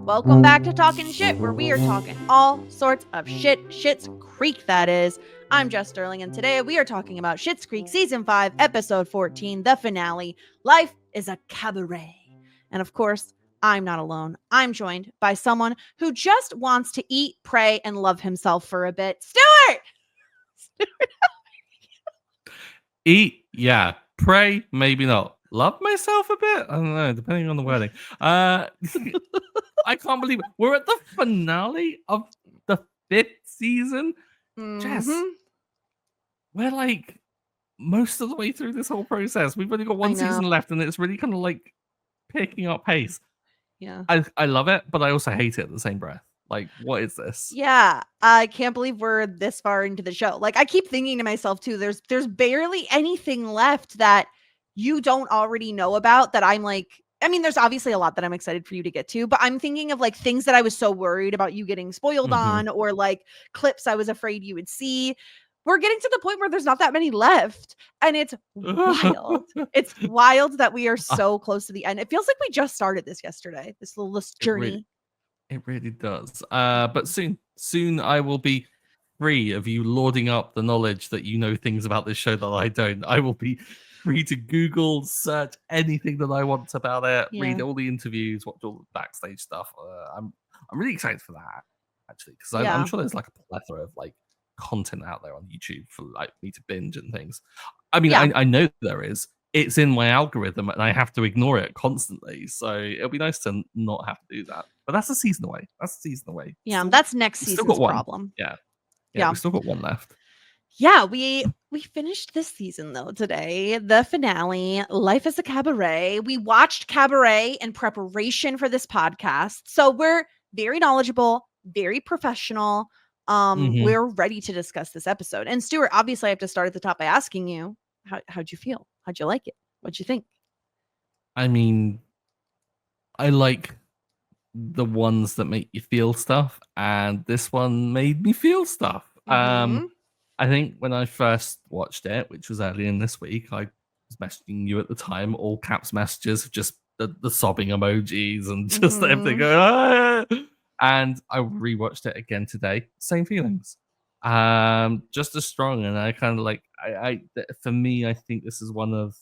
Welcome back to Talking Shit, where we are talking all sorts of shit. Schitt's Creek, that is. I'm Jess Sterling, and today we are talking about Schitt's Creek Season 5, Episode 14, the finale, Life is a Cabaret. And of course, I'm not alone. I'm joined by someone who just wants to eat, pray, and love himself for a bit. Stuart! Eat, yeah. Pray, maybe not. Love myself a bit? I don't know, depending on the wording. I can't believe it. We're at the finale of the 5th season. Jess, we're like most of the way through this whole process. We've only got one season left, and it's really kind of like picking up pace. Yeah. I love it, but I also hate it at the same breath. Like, what is this? Yeah, I can't believe we're this far into the show. Like, I keep thinking to myself too, there's barely anything left that you don't already know about that I'm like, I mean, there's obviously a lot that I'm excited for you to get to, but I'm thinking of like things that I was so worried about you getting spoiled on, or like clips I was afraid you would see. We're getting to the point where there's not that many left, and it's wild. It's wild that we are so close to the end. It feels like we just started this yesterday, this journey. It really does. But soon I will be free of you lording up the knowledge that you know things about this show that I don't. I will be free to Google, search anything that I want about it, read all the interviews, watch all the backstage stuff. I'm really excited for that, actually, because I'm sure there's like a plethora of like content out there on YouTube for like me to binge and things. I mean, I know there is. It's in my algorithm and I have to ignore it constantly. So it'll be nice to not have to do that. But that's a season away. Yeah, that's next season's problem. Yeah, we've still got one left. Yeah, we finished this season though today, the finale, Life is a Cabaret. We watched Cabaret in preparation for this podcast. So we're very knowledgeable, very professional. We're ready to discuss this episode. And Stuart, obviously I have to start at the top by asking you, how'd you feel? How'd you like it? What'd you think? I mean, I like the ones that make you feel stuff, and this one made me feel stuff. I think when I first watched it, which was earlier in this week, I was messaging you at the time, all caps messages of just the sobbing emojis and just everything going, ah! And I rewatched it again today. Same feelings. Just as strong. And I kind of like, for me, I think this is one of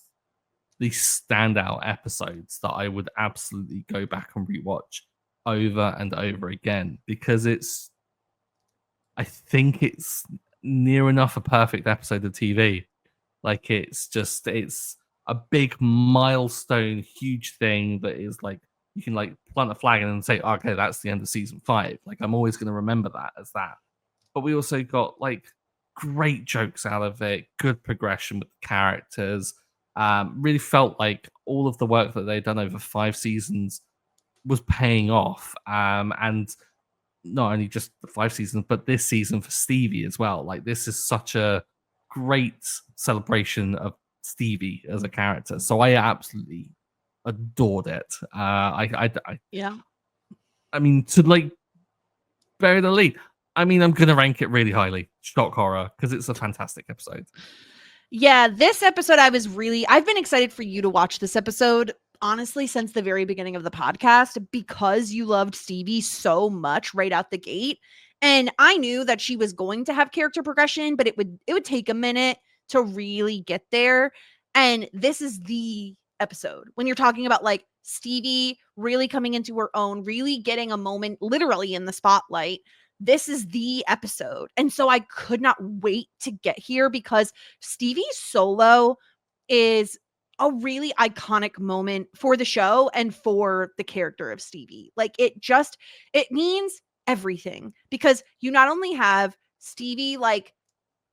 the standout episodes that I would absolutely go back and rewatch over and over again, because I think it's near enough a perfect episode of TV. Like, it's a big milestone, huge thing that is like, you can like plant a flag and say, okay, that's the end of season 5. Like, I'm always going to remember that as that. But we also got like great jokes out of it, good progression with the characters. Really felt like all of the work that they'd done over 5 seasons was paying off. And not only just the 5 seasons, but this season for Stevie as well. Like, this is such a great celebration of Stevie as a character. So I absolutely adored it. I mean, to like bury the lead, I mean, I'm gonna rank it really highly, shock horror, because it's a fantastic episode. Yeah, this episode I've been excited for you to watch this episode, honestly, since the very beginning of the podcast, because you loved Stevie so much right out the gate. And I knew that she was going to have character progression, but it would take a minute to really get there. And this is the episode when you're talking about like Stevie really coming into her own, really getting a moment literally in the spotlight. This is the episode. And so I could not wait to get here, because Stevie's solo is a really iconic moment for the show and for the character of Stevie. Like, it means everything, because you not only have Stevie, like,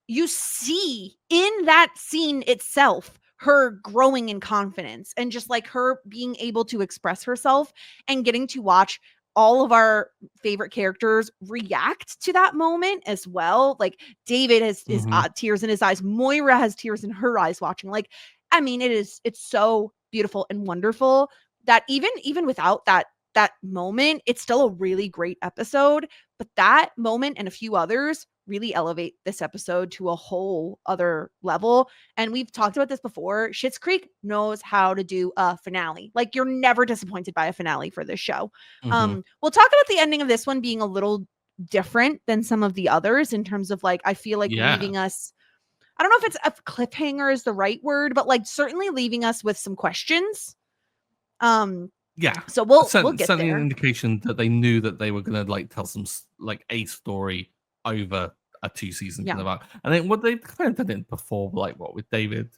you see in that scene itself her growing in confidence and just like her being able to express herself, and getting to watch all of our favorite characters react to that moment as well. Like, David has his tears in his eyes. Moira has tears in her eyes watching. Like, I mean, it's so beautiful and wonderful that even without that that moment, it's still a really great episode, but that moment and a few others really elevate this episode to a whole other level. And we've talked about this before. Schitt's Creek knows how to do a finale. Like, you're never disappointed by a finale for this show. Mm-hmm. We'll talk about the ending of this one being a little different than some of the others in terms of, like, I feel like leaving us, I don't know if it's a cliffhanger is the right word, but like certainly leaving us with some questions. So we'll get certainly there. an indication that they knew that they were going to like tell some like a story over a 2-season kind of arc. And then what they kind of did it before, like what with David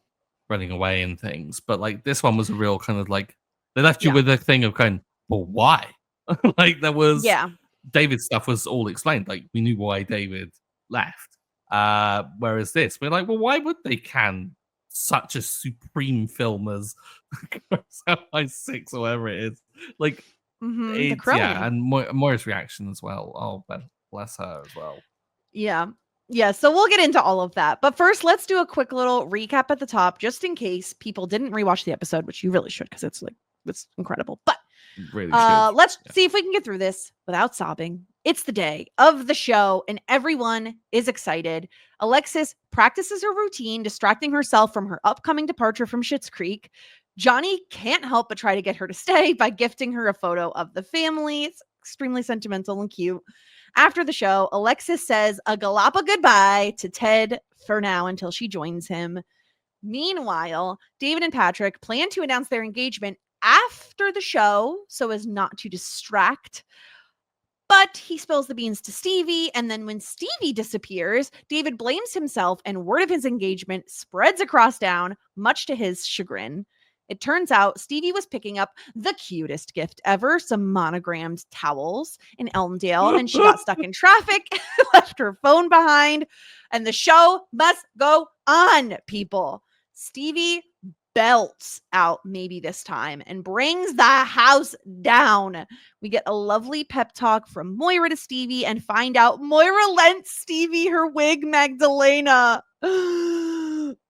running away and things, but like this one was a real kind of like they left you with a thing of kind, well, why? Like there was David's stuff was all explained. Like we knew why David left. Whereas this, we're like, well, why would they can such a supreme film as by 6 or whatever it is? Like, it's, and Moira's reaction as well. Oh, bless her as well. Yeah, so we'll get into all of that. But first, let's do a quick little recap at the top, just in case people didn't rewatch the episode, which you really should, because it's incredible. But really let's see if we can get through this without sobbing. It's the day of the show, and everyone is excited. Alexis practices her routine, distracting herself from her upcoming departure from Schitt's Creek. Johnny can't help but try to get her to stay by gifting her a photo of the family. It's extremely sentimental and cute. After the show, Alexis says a galapa goodbye to Ted for now until she joins him. Meanwhile, David and Patrick plan to announce their engagement after the show so as not to distract. But he spills the beans to Stevie, and then when Stevie disappears, David blames himself, and word of his engagement spreads across town, much to his chagrin. It turns out Stevie was picking up the cutest gift ever, some monogrammed towels in Elmdale, and she got stuck in traffic, left her phone behind, and the show must go on, people. Stevie belts out maybe this time and brings the house down. We get a lovely pep talk from Moira to Stevie and find out Moira lent Stevie her wig Magdalena.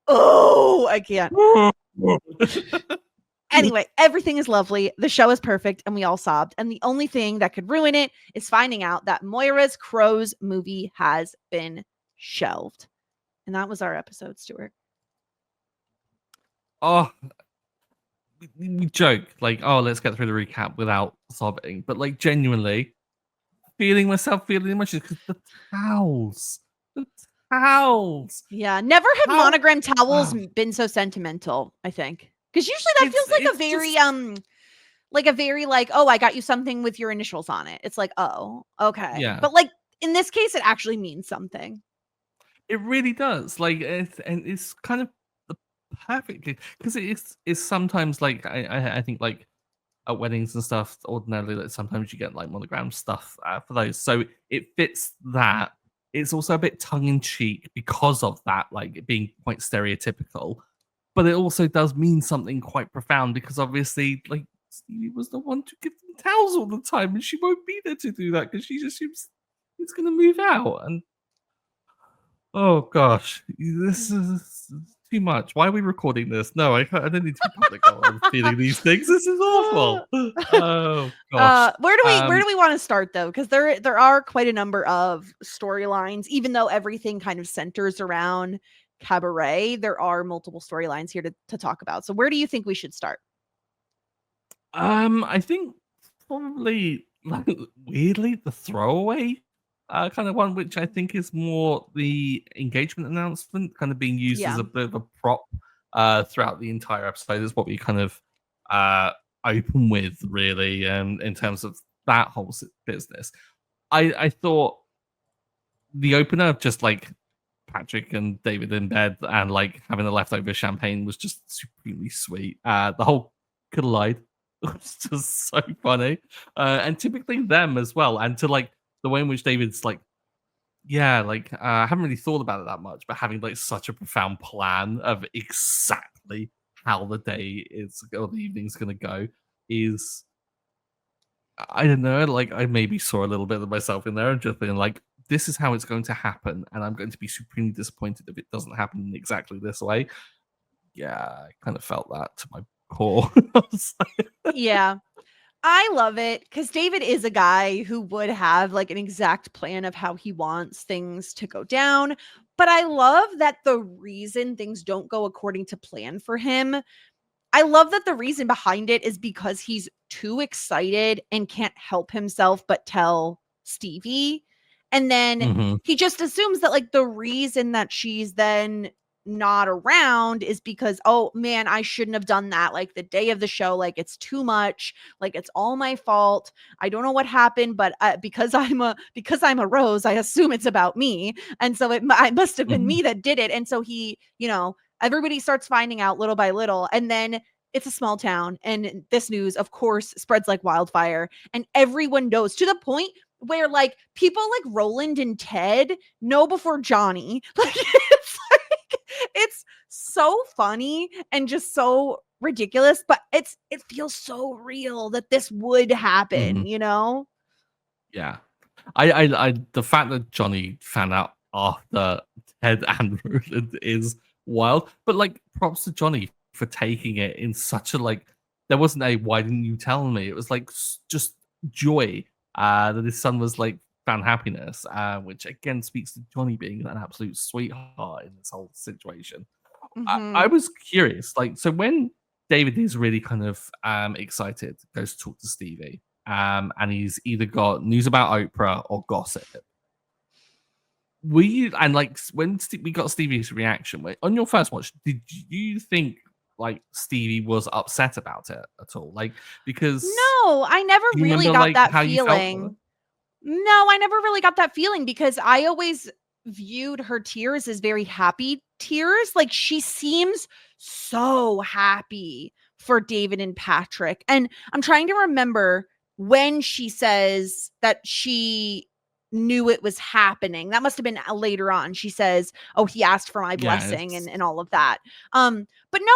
Oh, I can't. Anyway, everything is lovely. The show is perfect and we all sobbed. And the only thing that could ruin it is finding out that Moira's Crows movie has been shelved. And that was our episode, Stuart. Oh, we joke like, oh, let's get through the recap without sobbing, but like genuinely feeling myself feeling emotions because the towels. Yeah, never have monogram towels been so sentimental, I think, because usually that feels like a very like oh, I got you something with your initials on it. It's like, oh, okay, but like in this case, it actually means something. It really does. Like, it's kind of perfectly because it's sometimes like I think like at weddings and stuff ordinarily like sometimes you get like monogram stuff for those, so it fits that. It's also a bit tongue-in-cheek because of that, like it being quite stereotypical, but it also does mean something quite profound because obviously like Stevie was the one to give them towels all the time and she won't be there to do that because she just assumes he's gonna move out. And oh gosh, this is too much. Why are we recording this? No, I don't need to be public while I'm feeling these things. This is awful. Oh gosh. Where do we want to start though? Because there are quite a number of storylines, even though everything kind of centers around Cabaret. There are multiple storylines here to talk about. So where do you think we should start? I think probably like weirdly the throwaway kind of one, which I think is more the engagement announcement, kind of being used as a bit of a prop throughout the entire episode. Is what we kind of open with, really, in terms of that whole business. I thought the opener of just like Patrick and David in bed and like having the leftover champagne was just supremely sweet. The whole collide was just so funny, and typically them as well, and to like the way in which David's like, yeah, like I haven't really thought about it that much, but having like such a profound plan of exactly how the day is or the evening's gonna go is, I don't know, like I maybe saw a little bit of myself in there and just being like, this is how it's going to happen, and I'm going to be supremely disappointed if it doesn't happen in exactly this way. Yeah, I kind of felt that to my core. Yeah. I love it because David is a guy who would have like an exact plan of how he wants things to go down. But I love that the reason things don't go according to plan for him, I love that the reason behind it is because he's too excited and can't help himself but tell Stevie. And then Mhm. he just assumes that like the reason that she's then not around is because, oh man, I shouldn't have done that. Like the day of the show, like it's too much. Like it's all my fault. I don't know what happened, but because I'm a rose, I assume it's about me. And so I must have been Mhm. me that did it. And so he, everybody starts finding out little by little. And then it's a small town. And this news, of course, spreads like wildfire. And everyone knows to the point where like people like Roland and Ted know before Johnny. It's so funny and just so ridiculous, but it feels so real that this would happen, Mhm. you know? Yeah. I the fact that Johnny found out after Ted and Roland is wild. But like props to Johnny for taking it in such a like there wasn't a why didn't you tell me? It was like just joy that his son was like found happiness, which again speaks to Johnny being an absolute sweetheart in this whole situation. I Mhm. was curious, like, so when David is really kind of excited, goes to talk to Stevie, and he's either got news about Oprah or gossip. Were you and like when we got Stevie's reaction on your first watch? Did you think like Stevie was upset about it at all? Like because No, I never do you really remember got like that how you felt about it? feeling. No, I never really got that feeling because I always viewed her tears as very happy tears. Like she seems so happy for David and Patrick. And I'm trying to remember when she says that she knew it was happening. That must have been later on. She says, "Oh, he asked for my Yeah, blessing," it's and all of that. But no,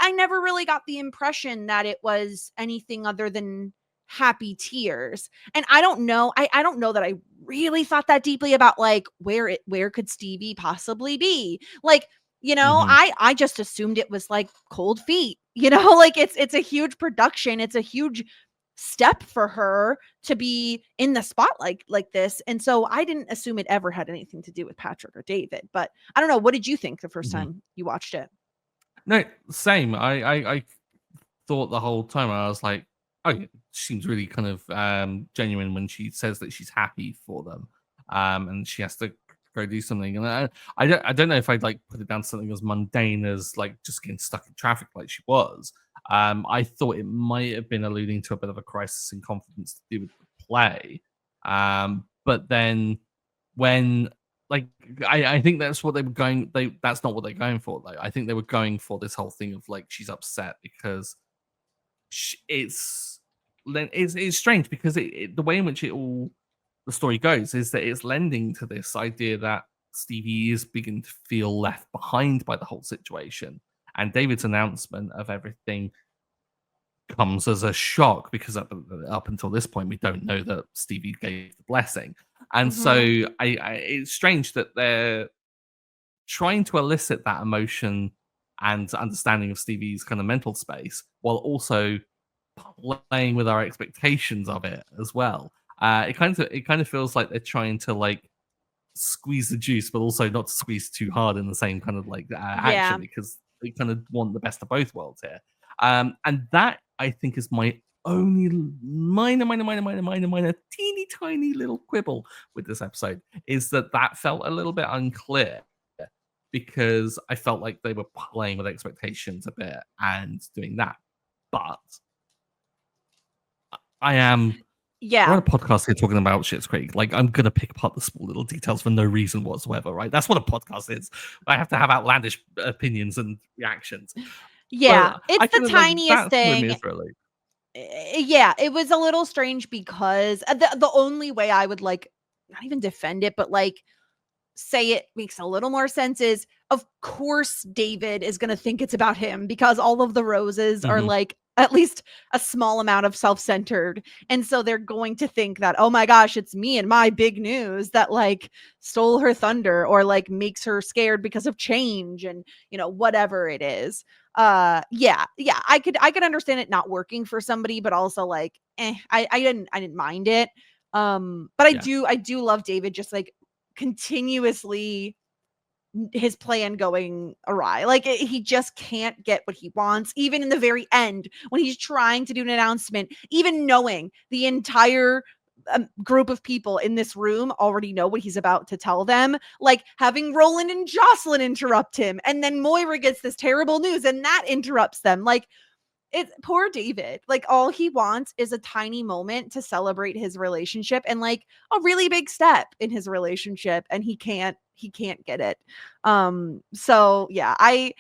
I never really got the impression that it was anything other than happy tears. And I don't know. I don't know that I really thought that deeply about like where could Stevie possibly be? Like, mhm, I just assumed it was like cold feet. Like it's a huge production. It's a huge step for her to be in the spotlight like this. And so I didn't assume it ever had anything to do with Patrick or David. But I don't know. What did you think the first mhm. time you watched it? No, same. I thought the whole time I was like, oh, yeah, she seems really kind of genuine when she says that she's happy for them, and she has to go do something. And I don't know if I'd like put it down to something as mundane as like just getting stuck in traffic like she was. I thought it might have been alluding to a bit of a crisis in confidence to do with the play, but then when like I think that's what they were going that's not what they're going for. Like I think they were going for this whole thing of like she's upset because it's strange because the way in which it all the story goes is that it's lending to this idea that Stevie is beginning to feel left behind by the whole situation, and David's announcement of everything comes as a shock because up until this point we don't know that Stevie gave the blessing, and so Mm-hmm. it's strange that they're trying to elicit that emotion and understanding of Stevie's kind of mental space while also playing with our expectations of it as well. It kind of feels like they're trying to like squeeze the juice, but also not to squeeze too hard in the same kind of like Yeah. action because they kind of want the best of both worlds here. And that I think is my only minor, teeny tiny little quibble with this episode is that felt a little bit unclear because I felt like they were playing with expectations a bit and doing that. But I am we're on Yeah. a podcast here talking about Schitt's Creek. Like, I'm gonna pick apart the small little details for no reason whatsoever, right? That's what a podcast is. I have to have outlandish opinions and reactions. Yeah. But I It's the kind of like tiniest that threw me thing. for a loop. Yeah, it was a little strange because the only way I would like not even defend it, but like say it makes a little more sense is, of course, David is going to think it's about him because all of the roses are like at least a small amount of self-centered. And so they're going to think that, oh my gosh, it's me and my big news that like stole her thunder or like makes her scared because of change and, you know, whatever it is. Yeah, I could understand it not working for somebody, but also like, I didn't mind it. But I do love David just like continuously his plan going awry. Like he just can't get what he wants, even in the very end when he's trying to do an announcement, even knowing the entire group of people in this room already know what he's about to tell them, like having Roland and Jocelyn interrupt him, and then Moira gets this terrible news and that interrupts them. Like, it's poor David. Like all he wants is a tiny moment to celebrate his relationship and like a really big step in his relationship, and he can't get it. So yeah, I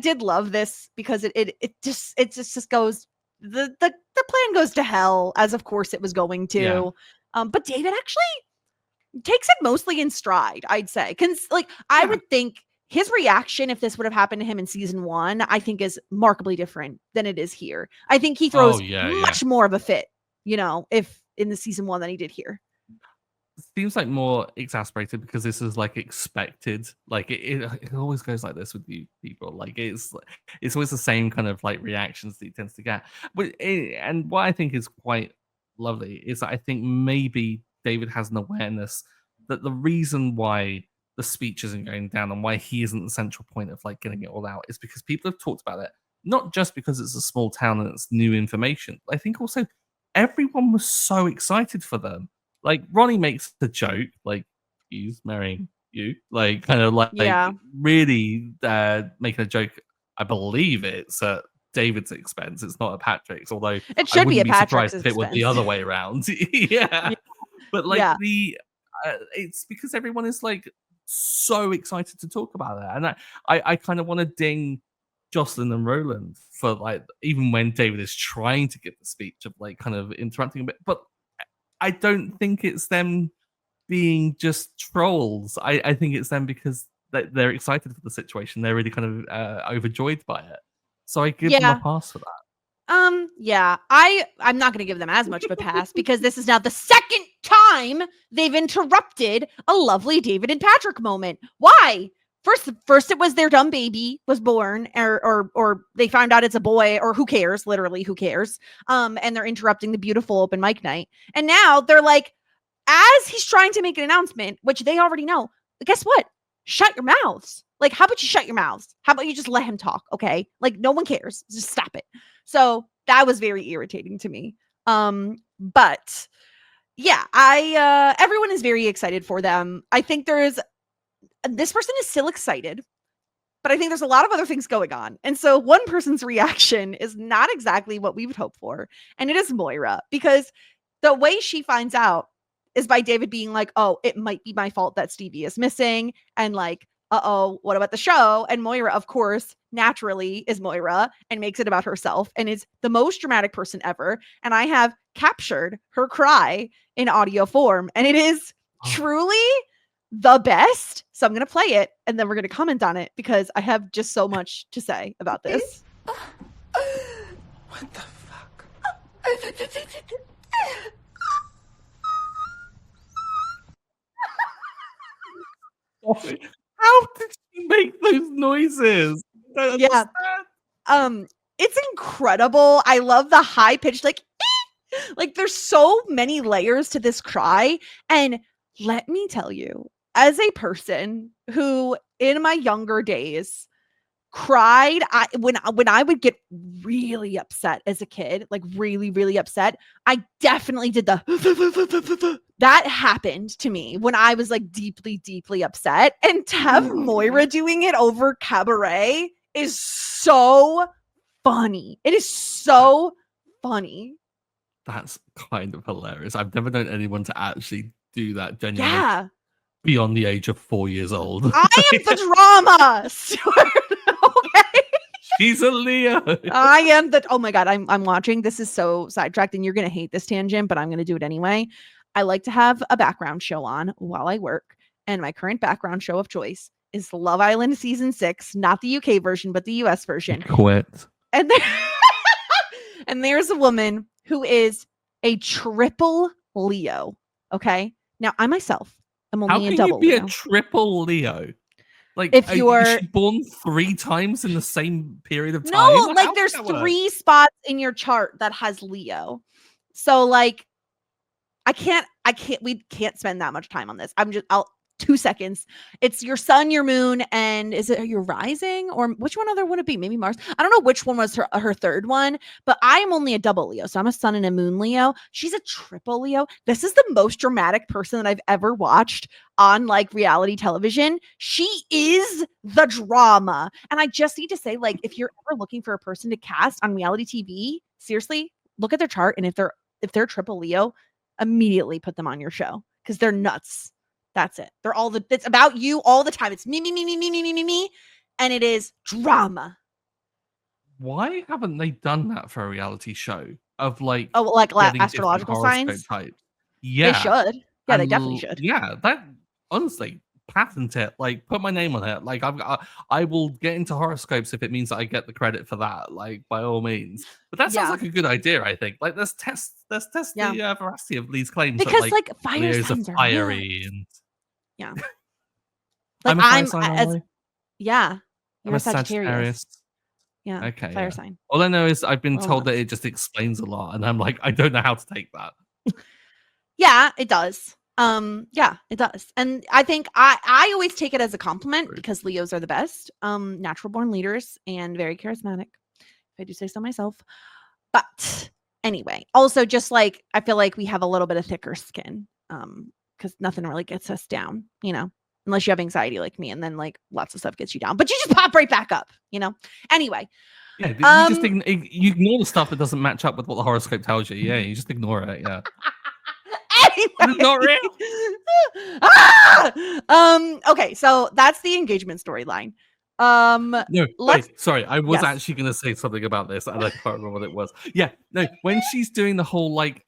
did love this because it just goes, the plan goes to hell, as of course it was going to. But David actually takes it mostly in stride, I'd say. Like I would think his reaction, if this would have happened to him in season 1, I think is markedly different than it is here. I think he throws much more of a fit, you know, if in the season 1 than he did here. Seems like more exasperated because this is like expected. Like it always goes like this with you people. Like it's always the same kind of like reactions that he tends to get. And what I think is quite lovely is that I think maybe David has an awareness that the reason why the speech isn't going down and why he isn't the central point of like getting it all out is because people have talked about it, not just because it's a small town and it's new information. I think also everyone was so excited for them. Like Ronnie makes the joke, like he's marrying you, like kind of like really making a joke. I believe it's at David's expense. It's not at Patrick's, although it should be surprised if it was the other way around. But like it's because everyone is like so excited to talk about it, and I kind of want to ding Jocelyn and Roland for like even when David is trying to give the speech of like kind of interrupting a bit, but I don't think it's them being just trolls. I think it's them because they're excited for the situation. They're really kind of overjoyed by it. So I give them a pass for that. I'm not going to give them as much of a pass because this is now the second time they've interrupted a lovely David and Patrick moment. Why? First it was their dumb baby was born, or they found out it's a boy, or who cares? Literally, who cares? And they're interrupting the beautiful open mic night. And now they're like, as he's trying to make an announcement, which they already know, guess what? Shut your mouths. Like, how about you shut your mouths? How about you just let him talk? Okay. Like, no one cares. Just stop it. So that was very irritating to me. But yeah, everyone is very excited for them. I think this person is still excited, but I think there's a lot of other things going on. And so one person's reaction is not exactly what we would hope for. And it is Moira, because the way she finds out is by David being like, oh, it might be my fault that Stevie is missing. And like, uh-oh, what about the show? And Moira, of course, naturally is Moira and makes it about herself and is the most dramatic person ever. And I have captured her cry in audio form. And it is truly the best. So I'm going to play it and then we're going to comment on it because I have just so much to say about this. What the fuck? How did she make those noises? Yeah. It's incredible. I love the high pitched, like there's so many layers to this cry. And let me tell you, as a person who in my younger days cried, when I would get really upset as a kid, like really, really upset, I definitely did the that happened to me when I was like deeply, deeply upset. And to have Moira doing it over Cabaret is so funny. It is so funny. That's kind of hilarious. I've never known anyone to actually do that genuinely. Yeah. Beyond the age of 4 years old. I am the drama, Stuart. Okay. She's a Leo. I am the. Oh my God, I'm watching. This is so sidetracked, and you're gonna hate this tangent, but I'm gonna do it anyway. I like to have a background show on while I work, and my current background show of choice is Love Island season 6, not the UK version, but the US version. Quit. And and there's a woman who is a triple Leo. Okay. Now, I myself am only a double Leo. How can you be a triple Leo? Like, if you're is she born 3 times in the same period of time? No, like there's 3 spots in your chart that has Leo. So like, we can't spend that much time on this. I'll 2 seconds. It's your sun, your moon, and is it your rising, or which one other would it be? Maybe Mars. I don't know which one was her third one, but I'm only a double Leo. So I'm a sun and a moon Leo. She's a triple Leo. This is the most dramatic person that I've ever watched on like reality television. She is the drama. And I just need to say, like, if you're ever looking for a person to cast on reality TV, seriously, look at their chart. And if they're triple Leo, immediately put them on your show because they're nuts. That's it. It's about you all the time. It's me, and it is drama. Why haven't they done that for a reality show of like astrological signs? Types? Yeah, they should. Yeah, they definitely should. Yeah, that honestly, patent it. Like, put my name on it. Like, I will get into horoscopes if it means that I get the credit for that. Like, by all means. But that sounds like a good idea. I think. Like, let's test the veracity of these claims. Because that, like fire Leos signs are fiery and. Yeah. Like, I'm a fire sign. Yeah. You're a Sagittarius. Yeah. Okay. Fire sign. All I know is I've been told that it just explains a lot, and I'm like, I don't know how to take that. Yeah, it does. Yeah, it does. And I think I always take it as a compliment because Leos are the best. Natural born leaders and very charismatic, if I do say so myself. But anyway, also just like I feel like we have a little bit of thicker skin. Because nothing really gets us down, unless you have anxiety like me, and then like lots of stuff gets you down, but you just pop right back up, Anyway. Yeah, you just you ignore the stuff that doesn't match up with what the horoscope tells you. Yeah, you just ignore it. Yeah. Anyway. It's not real. Okay, so that's the engagement storyline. No, wait, sorry. I was actually going to say something about this, and I can't remember what it was. Yeah, no, when she's doing the whole like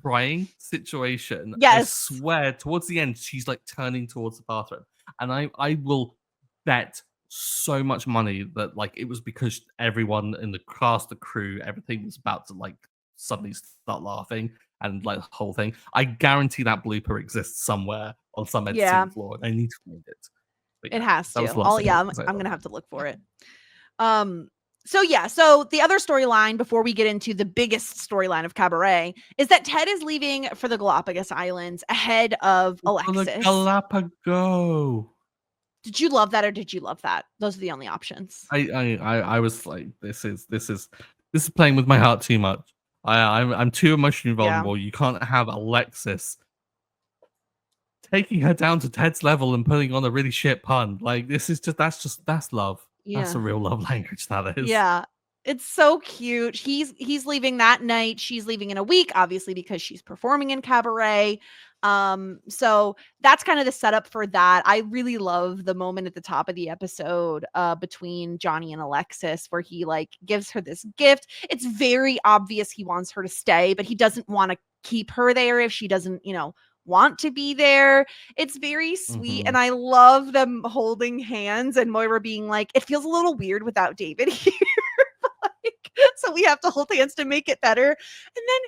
crying situation, I swear towards the end she's like turning towards the bathroom, and I will bet so much money that like it was because everyone in the cast, the crew, everything was about to like suddenly start laughing and like the whole thing. I guarantee that blooper exists somewhere on some editing floor. I need to find it. But it has to. I'm gonna have to look for it. So the other storyline before we get into the biggest storyline of Cabaret is that Ted is leaving for the Galapagos Islands ahead of Alexis. The Galapagos. Did you love that or did you love that? Those are the only options. I was like, this is playing with my heart too much. I'm too emotionally vulnerable. Yeah. You can't have Alexis taking her down to Ted's level and putting on a really shit pun. Like that's love. Yeah. That's a real love language, that is. Yeah. It's so cute. He's leaving that night. She's leaving in a week, obviously, because she's performing in Cabaret. So that's kind of the setup for that. I really love the moment at the top of the episode between Johnny and Alexis where he like gives her this gift. It's very obvious he wants her to stay, but he doesn't want to keep her there if she doesn't, want to be there. It's very sweet. And I love them holding hands and Moira being like, it feels a little weird without David here. So we have to hold hands to make it better. And then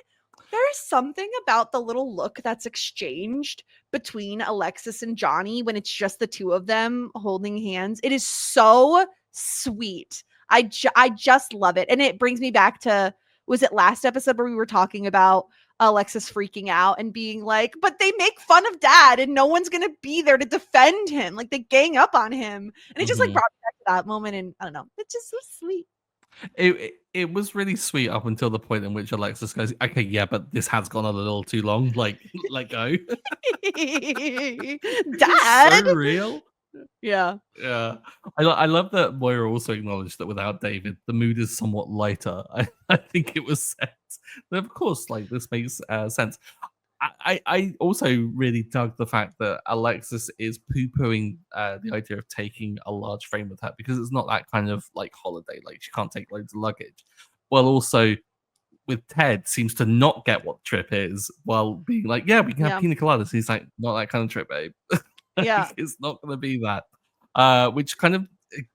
there is something about the little look that's exchanged between Alexis and Johnny when it's just the two of them holding hands. It is so sweet. I just love it. And it brings me back to, was it last episode where we were talking about Alexis freaking out and being like, but they make fun of Dad and no one's going to be there to defend him. Like they gang up on him. And it just like brought me back to that moment. And I don't know, it's just so sweet. It was really sweet up until the point in which Alexis goes, okay, yeah, but this has gone on a little too long. Like, let go. Dad, so real. Yeah. I love that Moira also acknowledged that without David, the mood is somewhat lighter. I think it was set. But of course, like this makes sense. I also really dug the fact that Alexis is poo-pooing the idea of taking a large frame with her because it's not that kind of like holiday. Like she can't take loads of luggage. Well, also with Ted seems to not get what the trip is while being like, yeah, we can have pina coladas. He's like, not that kind of trip, babe. Yeah. It's not going to be that. Which kind of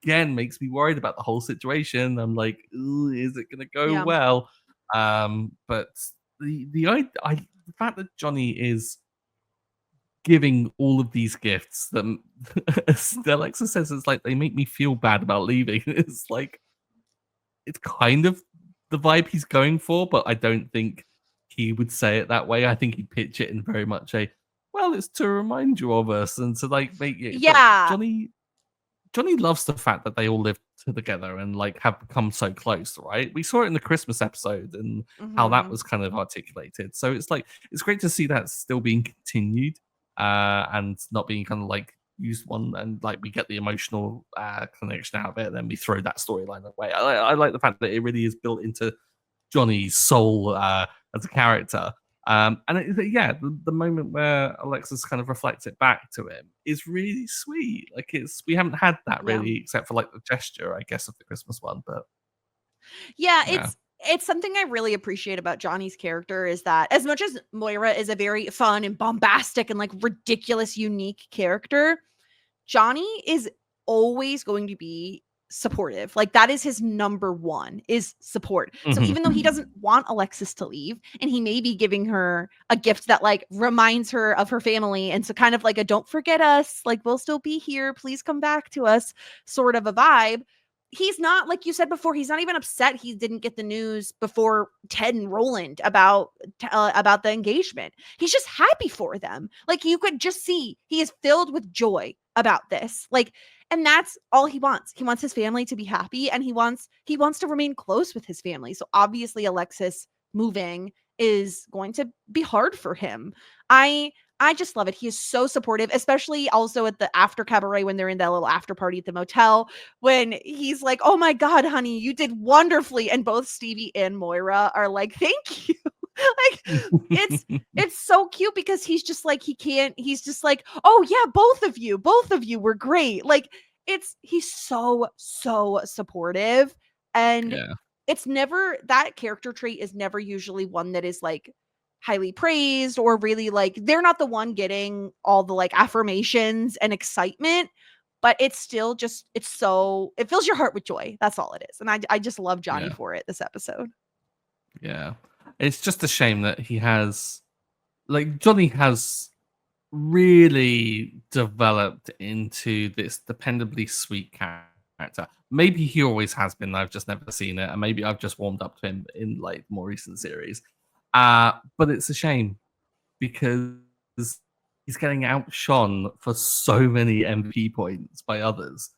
again makes me worried about the whole situation. I'm like, "Ooh, is it going to go Yeah. well?" But the fact that Johnny is giving all of these gifts that as Alexa says, it's like they make me feel bad about leaving. It's like it's kind of the vibe he's going for, but I don't think he would say it that way. I think he'd pitch it in very much a, well, it's to remind you of us and to like make it. But Yeah. Johnny loves the fact that they all live together and like have become so close, right? We saw it in the Christmas episode and how that Mhm. was kind of articulated. So it's like it's great to see that still being continued and not being kind of like used one and like we get the emotional connection out of it, and then we throw that storyline away. I like the fact that it really is built into Johnny's soul as a character. Yeah, the moment where Alexis kind of reflects it back to him is really sweet. Like we haven't had that Yeah. really, except for like the gesture, I guess, of the Christmas one. But Yeah, yeah, it's something I really appreciate about Johnny's character is that as much as Moira is a very fun and bombastic and like ridiculous unique character, Johnny is always going to be supportive. Like that is his number one is support. So Mhm. even though he doesn't want Alexis to leave and he may be giving her a gift that like reminds her of her family and so kind of like a don't forget us, like we'll still be here, please come back to us sort of a vibe. He's not like you said before, he's not even upset he didn't get the news before Ted and Roland about the engagement. He's just happy for them. Like you could just see he is filled with joy about this. Like and that's all he wants. He wants his family to be happy and he wants to remain close with his family. So obviously Alexis moving is going to be hard for him. I just love it. He is so supportive, especially also at the after cabaret when they're in that little after party at the motel when he's like, "Oh my god, honey, you did wonderfully." And both Stevie and Moira are like, "Thank you." Like it's so cute because he's just like he's just like, "Oh yeah, both of you were great." Like he's so supportive and Yeah. it's never that character trait is never usually one that is like highly praised or really like they're not the one getting all the like affirmations and excitement, but it's still just it fills your heart with joy. That's all it is. And I just love Johnny Yeah. for it this episode. Yeah. It's just a shame that he has like Johnny has really developed into this dependably sweet character. Maybe he always has been. I've just never seen it, and maybe I've just warmed up to him in like more recent series. But it's a shame because he's getting outshone for so many MVP points by others.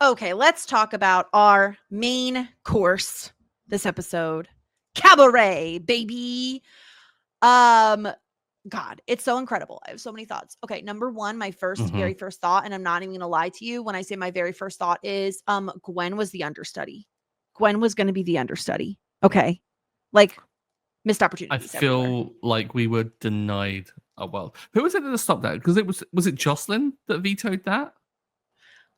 Okay, let's talk about our main course this episode. Cabaret, baby. Um God, it's so incredible. I have so many thoughts. Okay, number 1, my Mhm. very first thought, and I'm not even going to lie to you when I say my very first thought is Gwen was the understudy. Gwen was going to be the understudy. Okay. Like missed I opportunities everywhere. feel like we were denied a world. Who was it that stopped that? Because was it Jocelyn that vetoed that?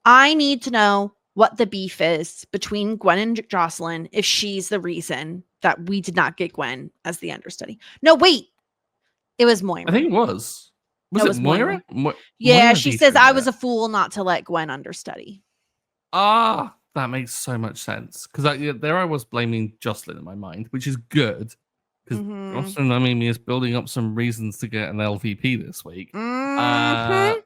I need to know what the beef is between Gwen and Jocelyn if she's the reason that we did not get Gwen as the understudy. No, wait. It was I Moira. think it was. No, Was it it was Moira? Moira. Yeah, Moira she says vetoed I it. was a fool not to let Gwen understudy. Ah, that makes so much sense. Because there I was blaming Jocelyn in my mind, which is good. Because Mhm. Jocelyn, I mean, is building up some reasons to get an LVP this week. Uh, Mhm.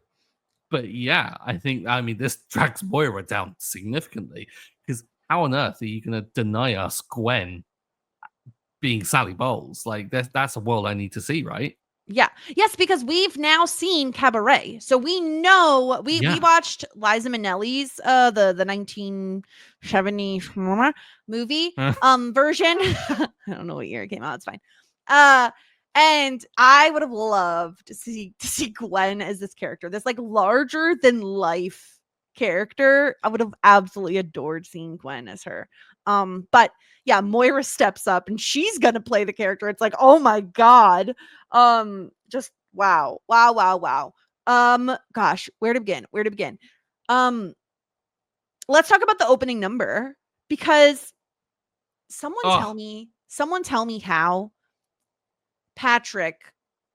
but yeah, I mean, this drags Moira down significantly. Because how on earth are you going to deny us Gwen being Sally Bowles? Like, that's a world I need to see, right? Yeah. Yes, because we've now seen Cabaret. So we know we Yeah. watched Liza Minnelli's the 1970 movie version. I don't know what year it came out. It's fine. Uh and I would have loved to see Gwen as this character, this like larger than life character. I would have absolutely adored seeing Gwen as her. But yeah, Moira steps up and she's gonna play the character. It's like, oh my god. Just wow. Wow, wow, wow. Gosh, where to begin? Where to begin? Um, let's talk about the opening number because Oh, someone tell me how Patrick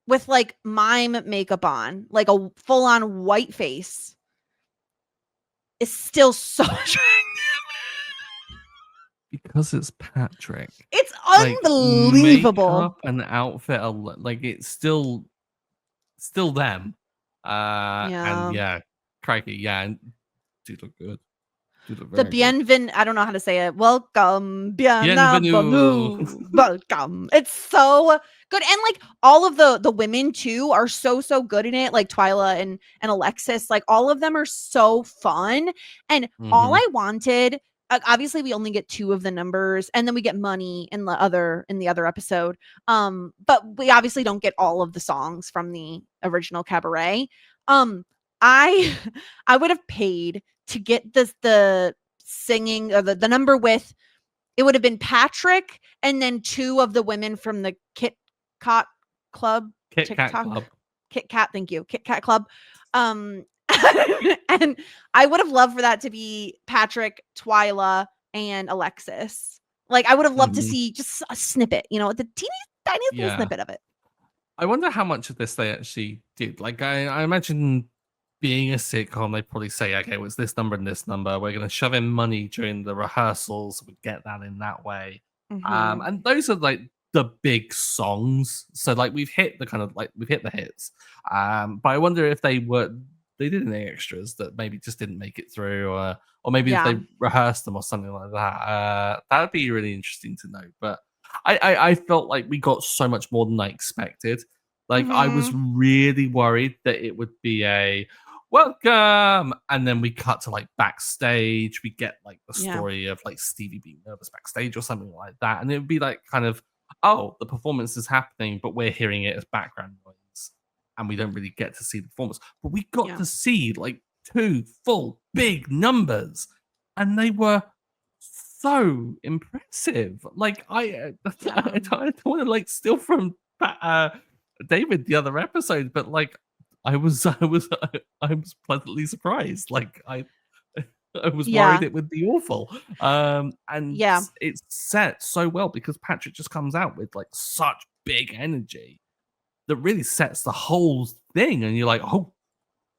with like mime makeup on, like a full on white face, is still so attractive. Because it's Patrick. It's Like unbelievable. makeup and outfit are like it's still them. And yeah, crikey, yeah, and do look good. Do look The very good. I don't know how to say it. Welcome, Bienvenue. welcome. It's so good, and like all of the women too are so good in it. Like Twyla and Alexis, like all of them are so fun. And all I wanted, obviously, we only get 2 of the numbers, and then we get money in the other episode. But we obviously don't get all of the songs from the original Cabaret. I I would have paid to get the singing or the number with, it would have been Patrick and then 2 of the women from the Kit Kat Club, Kit TikTok Kat Club. Kit Kat, thank you, Kit Kat Club. And I would have loved for that to be Patrick, Twyla, and Alexis. Like I would have loved to see just a snippet, the tiniest little snippet of it. I wonder how much of this they actually did. Like I imagine being a sitcom, they probably say, okay, well, it's this number and this number. We're going to shove in money during the rehearsals. We get that in that way. And those are like the big songs. So like we've hit the hits. But I wonder if they did any extras that maybe just didn't make it through, or maybe if they rehearsed them or something like that. That would be really interesting to know. But I felt like we got so much more than I expected. Like I was really worried that it would be a welcome, and then we cut to like backstage. We get like the story of like Stevie being nervous backstage or something like that, and it would be like kind of, oh, the performance is happening, but we're hearing it as background noise, and we don't really get to see the performance. But we got to see like 2 full big numbers, and they were so impressive. Like I don't want to like steal from David the other episode, but like I was pleasantly surprised. Like I was worried it would be awful. And it's set so well because Patrick just comes out with like such big energy that really sets the whole thing, and you're like, oh,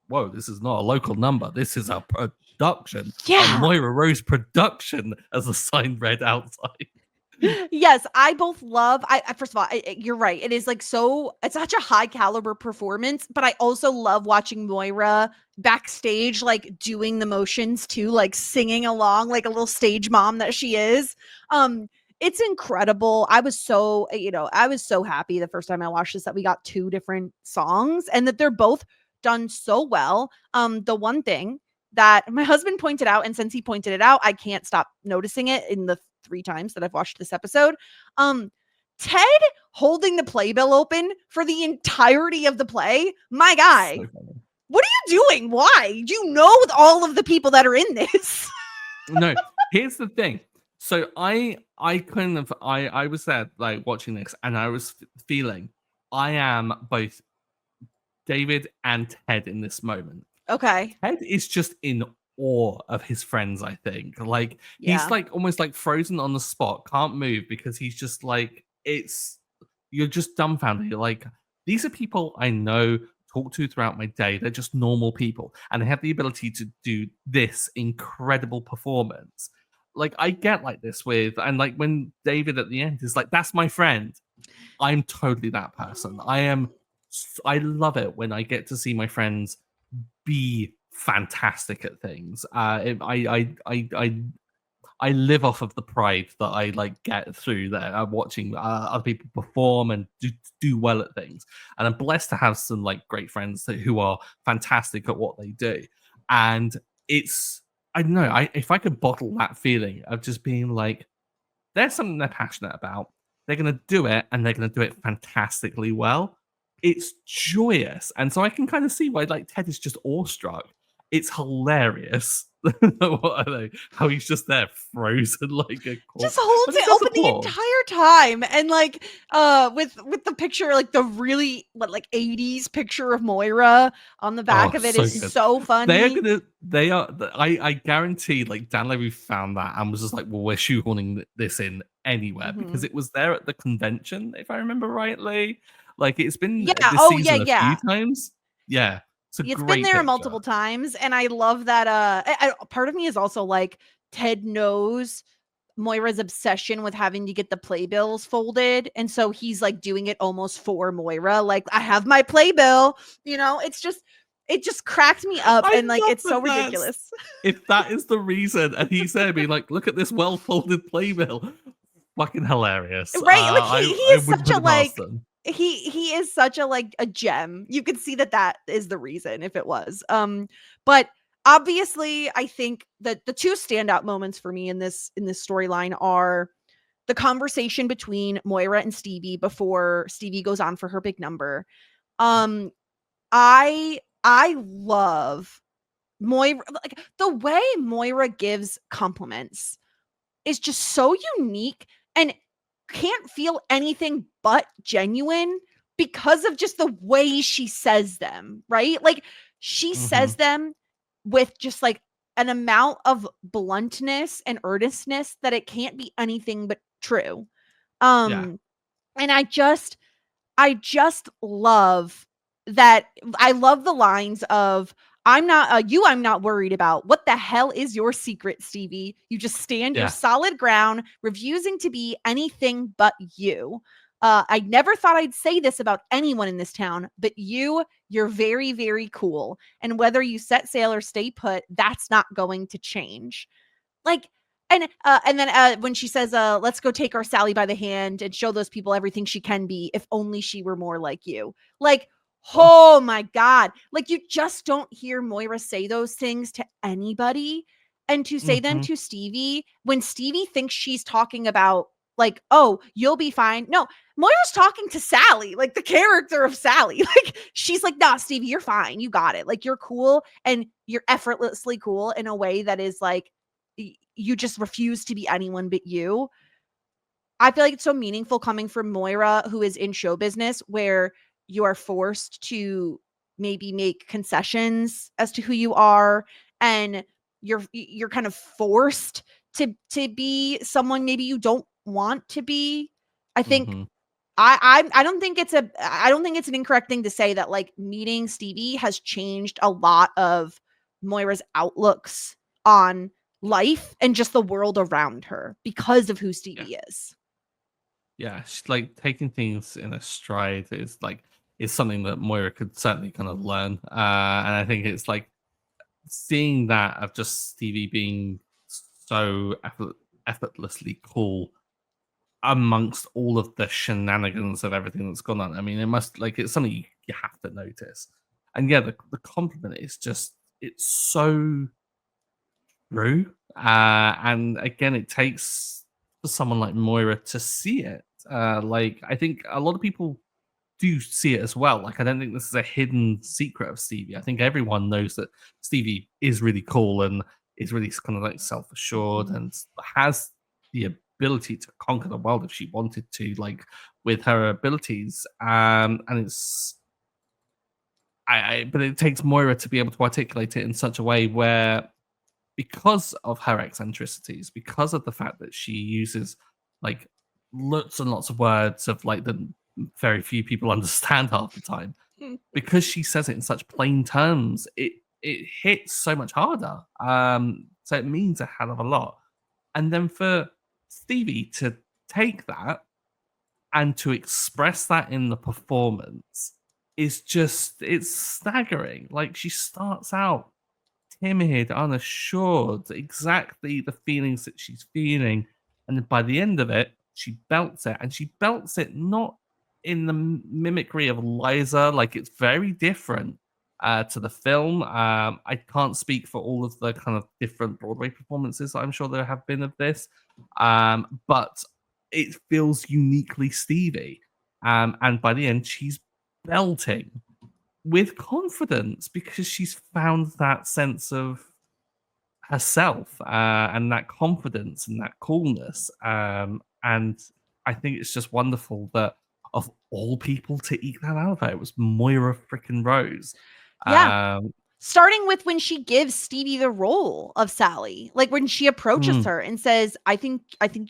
whoa, this is not a local number. This is a production. A Moira Rose production, as the sign read outside. Yes, I both love. First of all, you're right. It is like it's such a high caliber performance, but I also love watching Moira backstage, like doing the motions too, like singing along, like a little stage mom that she is. It's incredible. I was so happy the first time I watched this that we got 2 different songs and that they're both done so well. The one thing that my husband pointed out, and since he pointed it out, I can't stop noticing it in the 3 times that I've watched this episode. Ted holding the playbill open for the entirety of the play. My guy, so what are you doing? Why? Do you know all of the people that are in this? No, here's the thing. So I was there like watching this, and I was feeling I am both David and Ted in this moment. Okay. Ted is just in awe of his friends, I think. Like he's like almost like frozen on the spot, can't move, because he's just like, you're just dumbfounded. You're like, these are people I know, talk to throughout my day. They're just normal people, and they have the ability to do this incredible performance. Like I get like this and like when David at the end is like, that's my friend. I'm totally that person. I love it when I get to see my friends be fantastic at things. I live off of the pride that I like get through there, watching other people perform and do well at things. And I'm blessed to have some like great friends who are fantastic at what they do. And I don't know, if I could bottle that feeling of just being like, there's something they're passionate about, they're going to do it, and they're going to do it fantastically well. It's joyous. And so I can kind of see why like Ted is just awestruck. It's hilarious how he's just there frozen like a corpse. Just holds it open the entire time, and like with the picture, like the really 80s picture of Moira on the back of it is so funny. I guarantee like Dan Levy found that and was just like, well, we're shoehorning this in anywhere because it was there at the convention, if I remember rightly. Like it's been Yeah. this Oh, yeah, season a few yeah. times. Yeah, it's a It's been great there picture. multiple times, and I love that. Part of me is also like Ted knows Moira's obsession with having to get the playbills folded, and so he's like doing it almost for Moira. Like, I have my playbill, it just cracked me up, I and like love it's so that's ridiculous. if that is the reason, and he's there being like, "Look at this well-folded playbill," fucking hilarious. Right? Like he I is wouldn't such put a it past like them. he is such a like a gem. You could see that is the reason if it was. But obviously I think that the two standout moments for me in this storyline are the conversation between Moira and Stevie before Stevie goes on for her big number. Um I love Moira, like the way Moira gives compliments is just so unique and can't feel anything but genuine because of just the way she says them, right? Like she Mm-hmm. says them with just like an amount of bluntness and earnestness that it can't be anything but true. Yeah, Um and I just love that. I love the lines of I'm not worried about. What the hell is your secret, Stevie? You just stand your yeah, solid ground, refusing to be anything but you. I never thought I'd say this about anyone in this town, but you're very, very cool. And whether you set sail or stay put, that's not going to change. Like, and then when she says, let's go take our Sally by the hand and show those people everything she can be, if only she were more like you. Like, oh, oh my God. Like, you just don't hear Moira say those things to anybody. And to say them mm-hmm. to Stevie when Stevie thinks she's talking about, like, oh, you'll be fine. No, Moira's talking to Sally, like the character of Sally. Like, she's like, nah, Stevie, you're fine. You got it. Like, you're cool and you're effortlessly cool in a way that is like, you just refuse to be anyone but you. I feel like it's so meaningful coming from Moira, who is in show business, where you are forced to maybe make concessions as to who you are, and you're kind of forced to be someone maybe you don't want to be. I think Mm-hmm. I don't think it's an incorrect thing to say that like meeting Stevie has changed a lot of Moira's outlooks on life and just the world around her because of who Yeah, Stevie is. yeah. She's like taking things in a stride is something that Moira could certainly kind of learn. And I think it's like seeing that of just Stevie being so effortlessly cool amongst all of the shenanigans of everything that's gone on. I mean, it must like it's something you have to notice. And yeah, the compliment is just it's so true. And again, it takes for someone like Moira to see it. Like I think a lot of people do see it as well. Like I don't think this is a hidden secret of Stevie. I think everyone knows that Stevie is really cool and is really kind of like self-assured and has the ability to conquer the world if she wanted to, like with her abilities. And it's but it takes Moira to be able to articulate it in such a way where because of her eccentricities, because of the fact that she uses like lots and lots of words of like that very few people understand half the time, because she says it in such plain terms, it hits so much harder. So it means a hell of a lot. And then for Stevie to take that and to express that in the performance is just it's staggering. Like she starts out timid, unassured, exactly the feelings that she's feeling. And then by the end of it, she belts it. And she belts it not in the mimicry of Liza, like it's very different to the film. I can't speak for all of the kind of different Broadway performances I'm sure there have been of this, but it feels uniquely Stevie. And by the end, she's belting with confidence because she's found that sense of herself and that confidence and that coolness. And I think it's just wonderful that of all people to eke that out of her, it was Moira freaking Rose. Yeah. Um, Starting with when she gives Stevie the role of Sally, like when she approaches mm, her and says, I think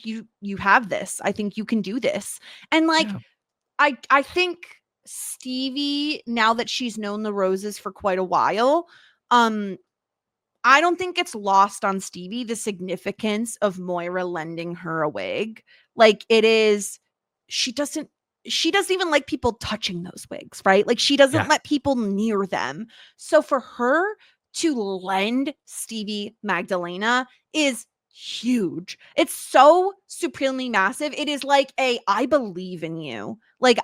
you have this. I think you can do this. And like yeah, I think Stevie, now that she's known the Roses for quite a while, I don't think it's lost on Stevie the significance of Moira lending her a wig. Like, it is, she doesn't even like people touching those wigs, right? Like, she doesn't let people near them. So for her to lend Stevie Magdalena is huge. It's so supremely massive. It is like I believe in you. Like,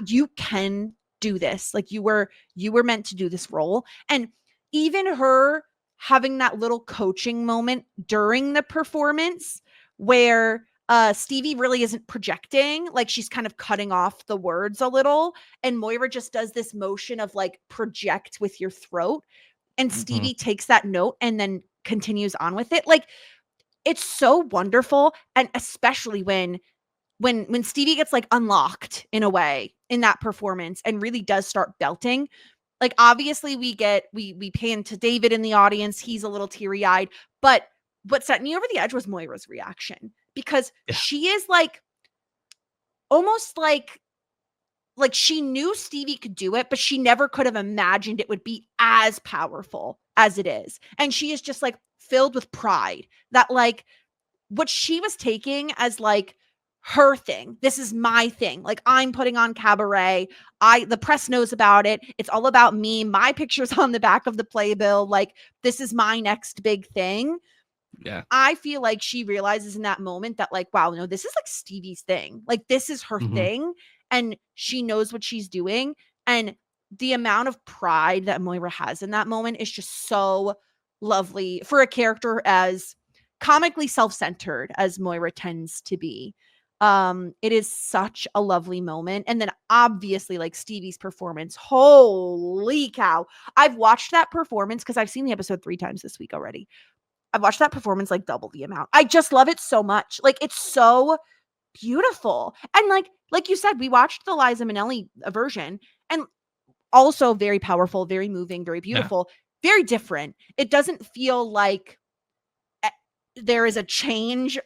you can do this. Like, you were meant to do this role. And even her having that little coaching moment during the performance where Stevie really isn't projecting, like she's kind of cutting off the words a little, and Moira just does this motion of like project with your throat, and Stevie takes that note and then continues on with it. Like, it's so wonderful. And especially when Stevie gets like unlocked in a way in that performance and really does start belting. Like, obviously we pan to David in the audience. He's a little teary-eyed, but what set me over the edge was Moira's reaction, because she is like almost like she knew Stevie could do it, but she never could have imagined it would be as powerful as it is. And she is just like filled with pride that like what she was taking as like her thing. This is my thing. Like, I'm putting on Cabaret. The press knows about it. It's all about me. My picture's on the back of the playbill. Like, this is my next big thing. Yeah. I feel like she realizes in that moment that like, wow, no, this is like Stevie's thing. Like, this is her thing. And she knows what she's doing. And the amount of pride that Moira has in that moment is just so lovely for a character as comically self-centered as Moira tends to be. It is such a lovely moment. And then obviously like Stevie's performance, holy cow. I've watched that performance because I've seen the episode 3 times this week already. I've watched that performance like double the amount. I just love it so much. Like, it's so beautiful. And like you said, we watched the Liza Minnelli version, and also very powerful, very moving, very beautiful, very different. It doesn't feel like there is a change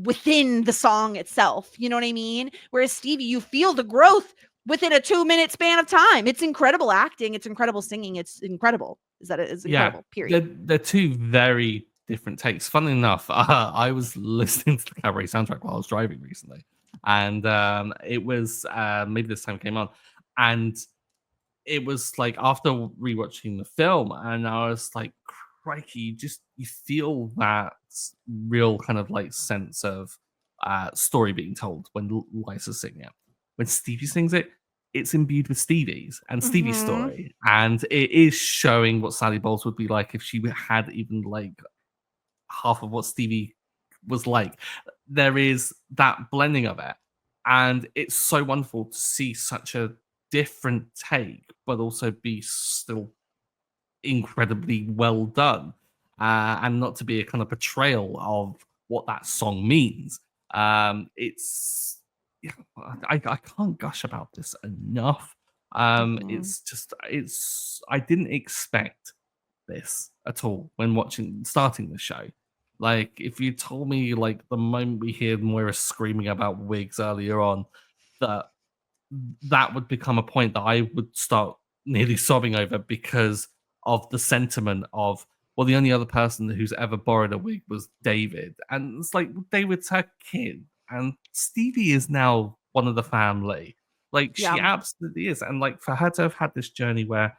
within the song itself. You know what I mean? Whereas Stevie, you feel the growth within a 2-minute span of time. It's incredible acting. It's incredible singing. It's incredible. It's incredible, period. They're two very different takes. Funnily enough, I was listening to the Cabaret soundtrack while I was driving recently. And it was maybe this time it came on. And it was like after rewatching the film, and I was like, crikey, you feel that real kind of like sense of story being told when Lisa's singing it. When Stevie sings it, it's imbued with Stevie's and Stevie's story, and it is showing what Sally Bowles would be like if she had even like half of what Stevie was like. There is that blending of it, and it's so wonderful to see such a different take, but also be still incredibly well done, and not to be a kind of portrayal of what that song means. It's I can't gush about this enough. It's I didn't expect this at all when starting the show. Like, if you told me like the moment we hear Moira screaming about wigs earlier on, that would become a point that I would start nearly sobbing over because of the sentiment of, well, the only other person who's ever borrowed a wig was David. And it's like, David's her kid. And Stevie is now one of the family. Like, she absolutely is. And like, for her to have had this journey where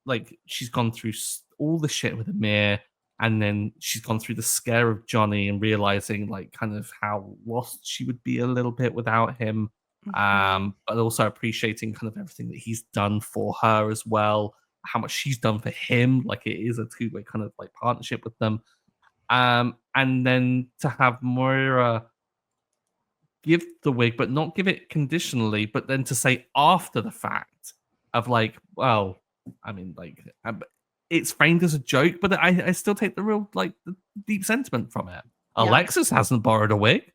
like she's gone through all the shit with Amir, and then she's gone through the scare of Johnny and realizing like kind of how lost she would be a little bit without him. But also appreciating kind of everything that he's done for her as well, how much she's done for him. Like, it is a two-way kind of like partnership with them. And then to have Moira give the wig, but not give it conditionally, but then to say after the fact of like, well, I mean, like, it's framed as a joke, but I still take the real, like, the deep sentiment from it. Alexis hasn't borrowed a wig.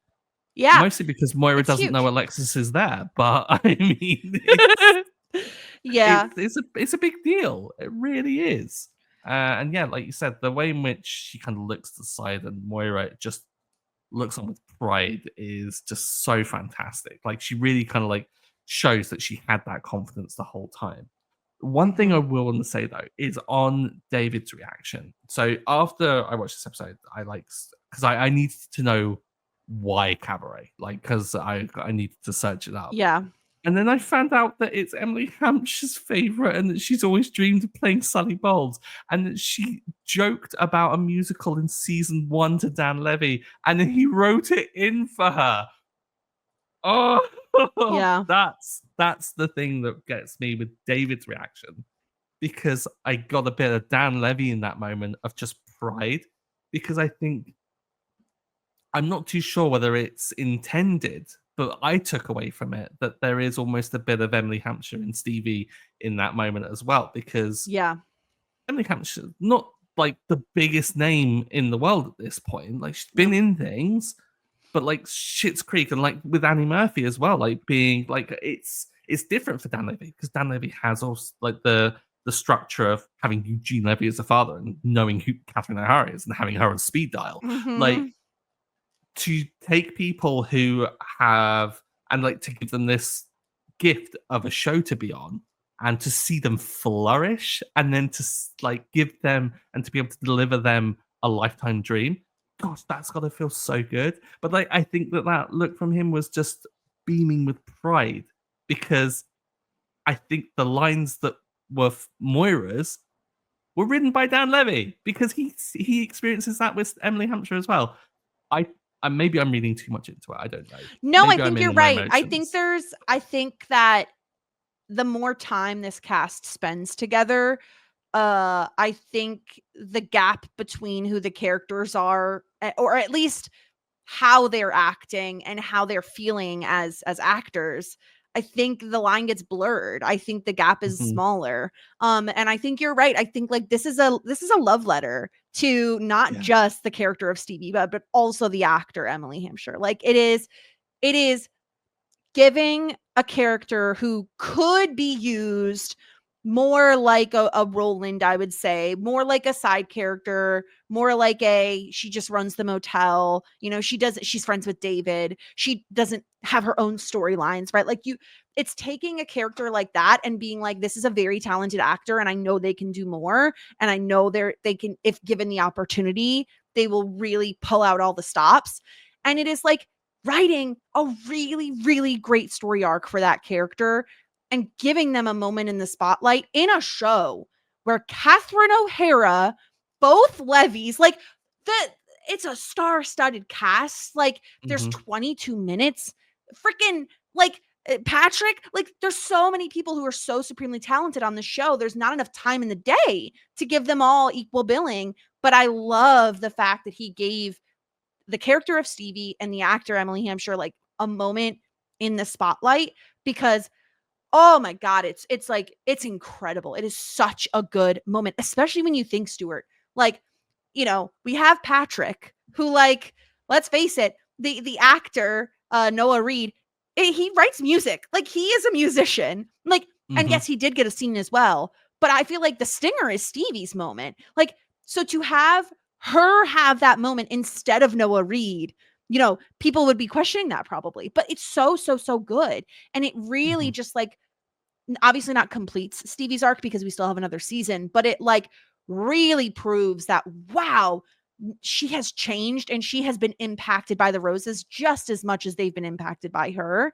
Yeah. Mostly because Moira doesn't know Alexis is there. But I mean, it's a big deal. It really is. And yeah, like you said, the way in which she kind of looks to the side and Moira just looks on with pride is just so fantastic. Like, she really kind of like, shows that she had that confidence the whole time. One thing I will want to say though is on David's reaction. So after I watched this episode, I because I needed to know why Cabaret, because I needed to search it up. Yeah. And then I found out that it's Emily Hampshire's favorite, and that she's always dreamed of playing Sally Bowles, and that she joked about a musical in season 1 to Dan Levy, and then he wrote it in for her. Oh, Yeah. that's the thing that gets me with David's reaction, because I got a bit of Dan Levy in that moment of just pride, because I think I'm not too sure whether it's intended, but I took away from it that there is almost a bit of Emily Hampshire and Stevie in that moment as well, because Yeah. Emily Hampshire, not like the biggest name in the world at this point. Like, she's been in things, but like Schitt's Creek and like with Annie Murphy as well, like being like it's different for Dan Levy, because Dan Levy has also like the structure of having Eugene Levy as a father and knowing who Catherine O'Hara is and having her on speed dial. Like, to take people who have, and like to give them this gift of a show to be on and to see them flourish, and then to like give them and to be able to deliver them a lifetime dream. Gosh, that's got to feel so good. But like, I think that look from him was just beaming with pride, because I think the lines that were Moira's were written by Dan Levy, because he experiences that with Emily Hampshire as well. Maybe I'm reading too much into it. I don't know. No, Maybe I think you're right. I think that the more time this cast spends together, I think the gap between who the characters are, or at least how they're acting and how they're feeling as actors, I think the line gets blurred. I think the gap is smaller. And I think you're right. I think like this is a love letter to not just the character of Stevie, but also the actor Emily Hampshire. Like it is giving a character who could be used more like a Roland, I would say, more like a side character, more like she just runs the motel. She's friends with David. She doesn't have her own storylines, right? Like it's taking a character like that and being like, this is a very talented actor and I know they can do more. And I know they can, if given the opportunity, they will really pull out all the stops. And it is like writing a really, really great story arc for that character and giving them a moment in the spotlight in a show where Catherine O'Hara, both Levies, like it's a star-studded cast. Like there's 22 minutes. Freaking like Patrick, like there's so many people who are so supremely talented on the show. There's not enough time in the day to give them all equal billing. But I love the fact that he gave the character of Stevie and the actor Emily Hampshire like a moment in the spotlight, because oh my God, it's like, it's incredible. It is such a good moment, especially when you think, Stuart, like, we have Patrick who, like, let's face it, the actor, Noah Reid, he writes music. Like, he is a musician. Like, and yes, he did get a scene as well, but I feel like the stinger is Stevie's moment. Like, so to have her have that moment instead of Noah Reid, people would be questioning that probably, but it's so, so, so good. And it really just like, obviously not completes Stevie's arc because we still have another season, but it like really proves that, wow, she has changed and she has been impacted by the roses just as much as they've been impacted by her.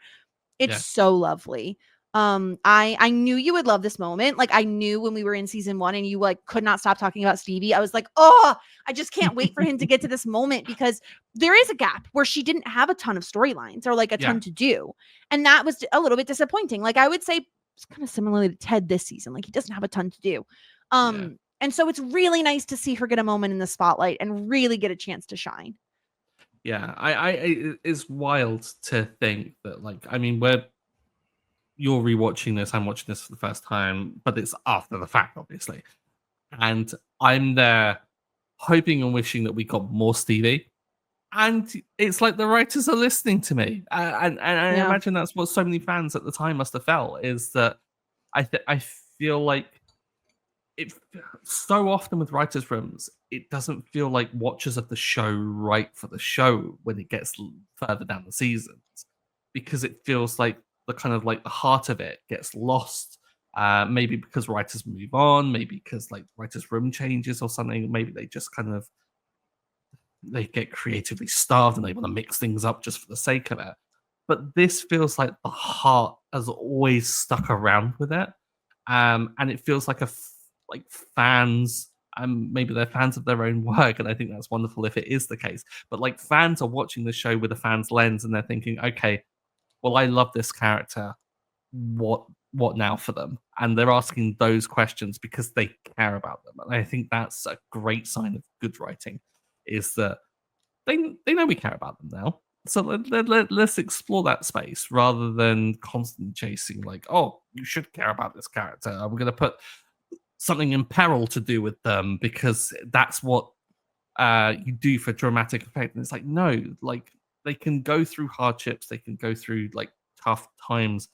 It's so lovely. I knew you would love this moment. Like I knew when we were in season 1 and you like could not stop talking about Stevie. I was like, oh, I just can't wait for him to get to this moment, because there is a gap where she didn't have a ton of storylines or like a ton to do. And that was a little bit disappointing. Like I would say it's kind of similarly to Ted this season. Like he doesn't have a ton to do. And so it's really nice to see her get a moment in the spotlight and really get a chance to shine. Yeah, it's wild to think that, like, I mean, you're rewatching this, I'm watching this for the first time, but it's after the fact, obviously. And I'm there hoping and wishing that we got more Stevie. And it's like the writers are listening to me. And I imagine that's what so many fans at the time must have felt, is that I feel like it so often with writers' rooms, it doesn't feel like watchers of the show write for the show when it gets further down the seasons, because it feels like the kind of like the heart of it gets lost. Maybe because writers move on, maybe because like writers' room changes or something. Maybe they just kind of they get creatively starved and they want to mix things up just for the sake of it. But this feels like the heart has always stuck around with it, and it feels like like fans. Maybe they're fans of their own work, and I think that's wonderful if it is the case. But like fans are watching the show with a fan's lens, and they're thinking, okay, well, I love this character. What now for them? And they're asking those questions because they care about them. And I think that's a great sign of good writing, is that they know we care about them now. So let's explore that space rather than constantly chasing like, oh, you should care about this character. I'm going to put something in peril to do with them because that's what you do for dramatic effect. And it's like, no, like they can go through hardships, they can go through like tough times,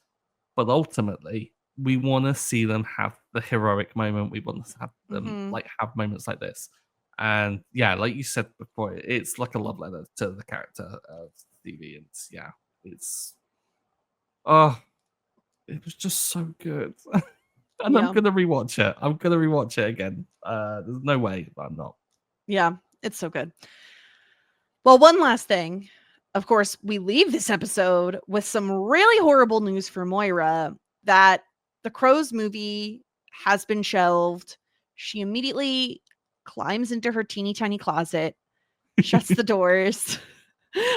but ultimately we want to see them have the heroic moment. We want to have them like have moments like this. And yeah, like you said before, it's like a love letter to the character of Stevie. And yeah, it's it was just so good. And I'm gonna rewatch it. I'm gonna rewatch it again. There's no way I'm not. Yeah, it's so good. Well, one last thing. Of course, we leave this episode with some really horrible news for Moira that the Crows movie has been shelved. She immediately climbs into her teeny tiny closet, shuts the doors,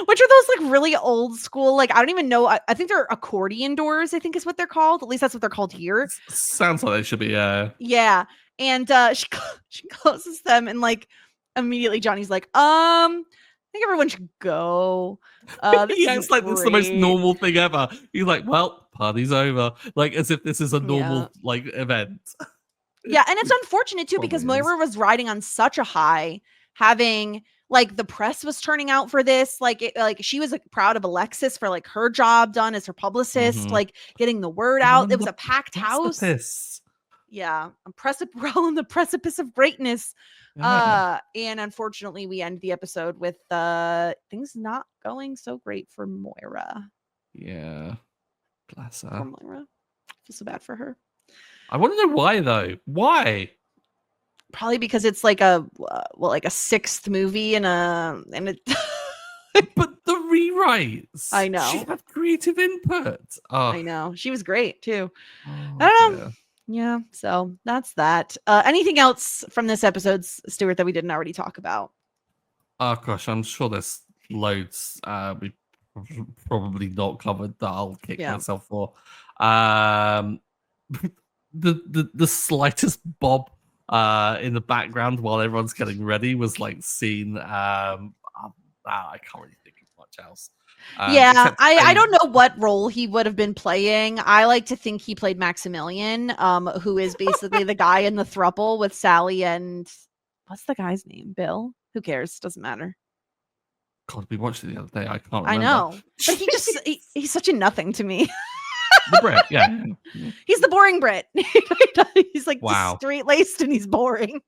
which are those like really old school, like I don't even know. I think they're accordion doors, I think is what they're called. At least that's what they're called here. Sounds like they should be. Yeah. And she closes them and like immediately Johnny's like, I think everyone should go. Yeah, it's like it's the most normal thing ever. He's like, well, party's over. Like as if this is a normal like event. Yeah, and it's unfortunate too because Moira was riding on such a high, having like the press was turning out for this. Like she was like proud of Alexis for like her job done as her publicist, like getting the word out. It was a packed house. Yeah, we're all on the precipice of greatness. And unfortunately, we end the episode with things not going so great for Moira. Yeah, bless her. Poor Moira. I feel so bad for her. I want to know why though. Why? Probably because it's like a sixth movie and but the rewrites. I know. She had creative input. Oh. I know. She was great too. I don't know. Yeah. So that's that. Anything else from this episode, Stuart, that we didn't already talk about? Oh gosh, I'm sure there's loads we probably not covered that I'll kick myself for. The slightest bob in the background while everyone's getting ready was like seen. I can't really think of much else. I don't know what role he would have been playing. I like to think he played Maximilian, who is basically the guy in the throuple with Sally and what's the guy's name? Bill? Who cares? Doesn't matter. God, we watched it the other day. I can't remember. I know, but he's such a nothing to me. The Brit, yeah. He's the boring Brit. He's like straight laced and he's boring.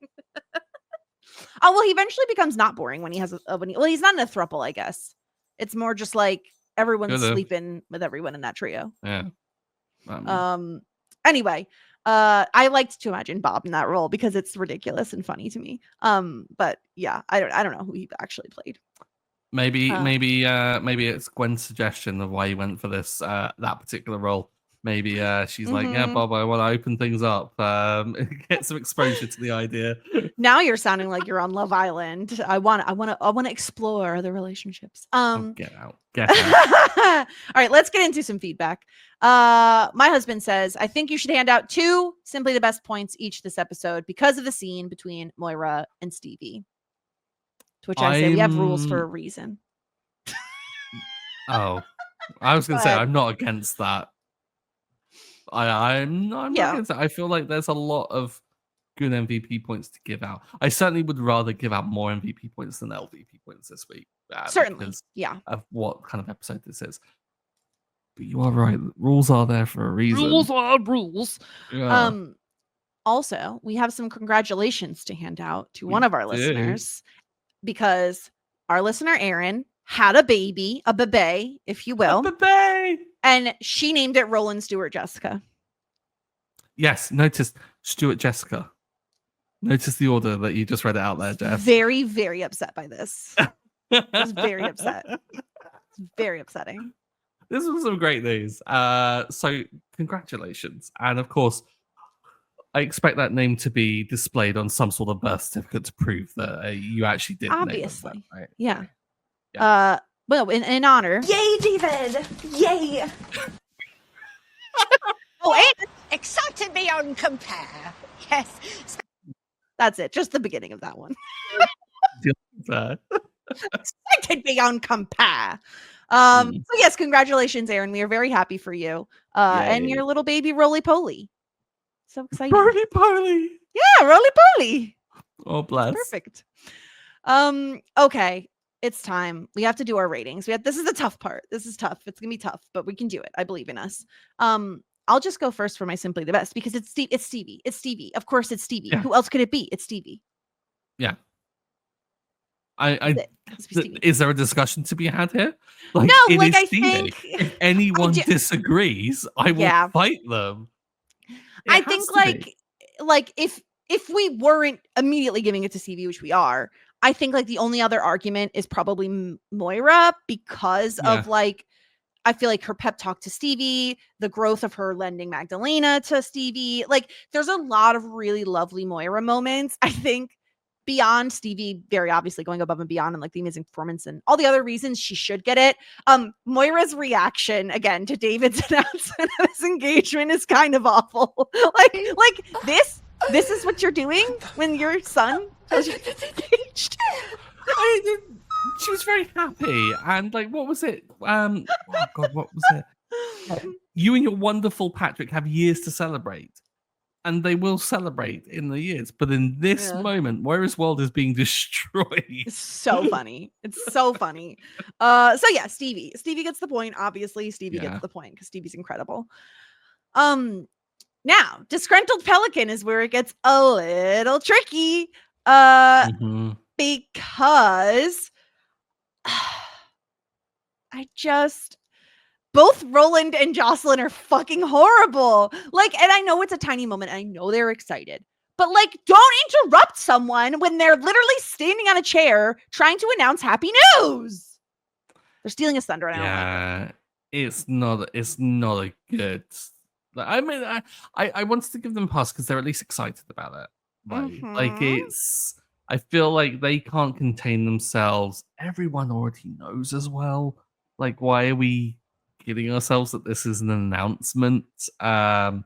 Oh well, he eventually becomes not boring when he has he's not in a throuple, I guess. It's more just like everyone's sleeping with everyone in that trio. Yeah. Anyway, I liked to imagine Bob in that role because it's ridiculous and funny to me. But yeah, I don't know who he actually played. Maybe it's Gwen's suggestion of why he went for this that particular role. Maybe she's like, yeah, Bob, I want to open things up, get some exposure to the idea. Now you're sounding like you're on Love Island. I want to explore other relationships. Get out. All right, let's get into some feedback. My husband says, I think you should hand out 2 simply the best points each this episode because of the scene between Moira and Stevie. To which I say we have rules for a reason. Oh, I was going to say I'm not against that. I'm not against that. I feel like there's a lot of good MVP points to give out. I certainly would rather give out more MVP points than LVP points this week. Certainly, of what kind of episode this is. But you are right. Rules are there for a reason. Rules are rules. Yeah. Also, we have some congratulations to hand out to one of our listeners. Because our listener, Aaron, had a baby, if you will. A baby! And she named it Roland Stewart Jessica. Yes, notice Stuart Jessica. Notice the order that you just read it out there, Jess. Very, very upset by this. I was very upset. It's very upsetting. This was some great news. So congratulations. And of course, I expect that name to be displayed on some sort of birth certificate to prove that you actually did. Obviously. Name them, right? Yeah. Well, in honor. Yay, David! Yay! Oh, and Excited beyond compare. Yes. That's it. Just the beginning of that one. Excited beyond compare. So yes, congratulations, Aaron. We are very happy for you. And your little baby roly poly. So exciting. Roly poly. Yeah, roly poly. Oh, bless. Perfect. Okay. It's time. We have to do our ratings. This is the tough part. This is tough. It's gonna be tough, but we can do it. I believe in us. I'll just go first for my Simply the Best because it's Stevie. It's Stevie. Of course it's Stevie. Yeah. Who else could it be? It's Stevie. Yeah. Is there a discussion to be had here? Like, no, like I think if anyone disagrees, I will fight them. I think like if we weren't immediately giving it to Stevie, which we are, I think like the only other argument is probably Moira because of like, I feel like her pep talk to Stevie, the growth of her lending Magdalena to Stevie. Like there's a lot of really lovely Moira moments. I think beyond Stevie very obviously going above and beyond and like the amazing performance and all the other reasons she should get it. Moira's reaction again to David's announcement of his engagement is kind of awful. like this is what you're doing when your son tells you he's engaged. She was very happy, and like, what was it? Oh God, what was it? You and your wonderful Patrick have years to celebrate, and they will celebrate in the years. But in this moment, Moira's world is being destroyed. It's so funny. It's so funny. So yeah, Stevie gets the point. Obviously, Stevie gets the point because Stevie's incredible. Now, disgruntled pelican is where it gets a little tricky. Because both Roland and Jocelyn are fucking horrible. Like, and I know it's a tiny moment. I know they're excited, but like, don't interrupt someone when they're literally standing on a chair trying to announce happy news. They're stealing his thunder. It's not a good. I mean, I wanted to give them a pass because they're at least excited about it. Right? Like I feel like they can't contain themselves. Everyone already knows as well. Like, why are we kidding ourselves that this is an announcement? But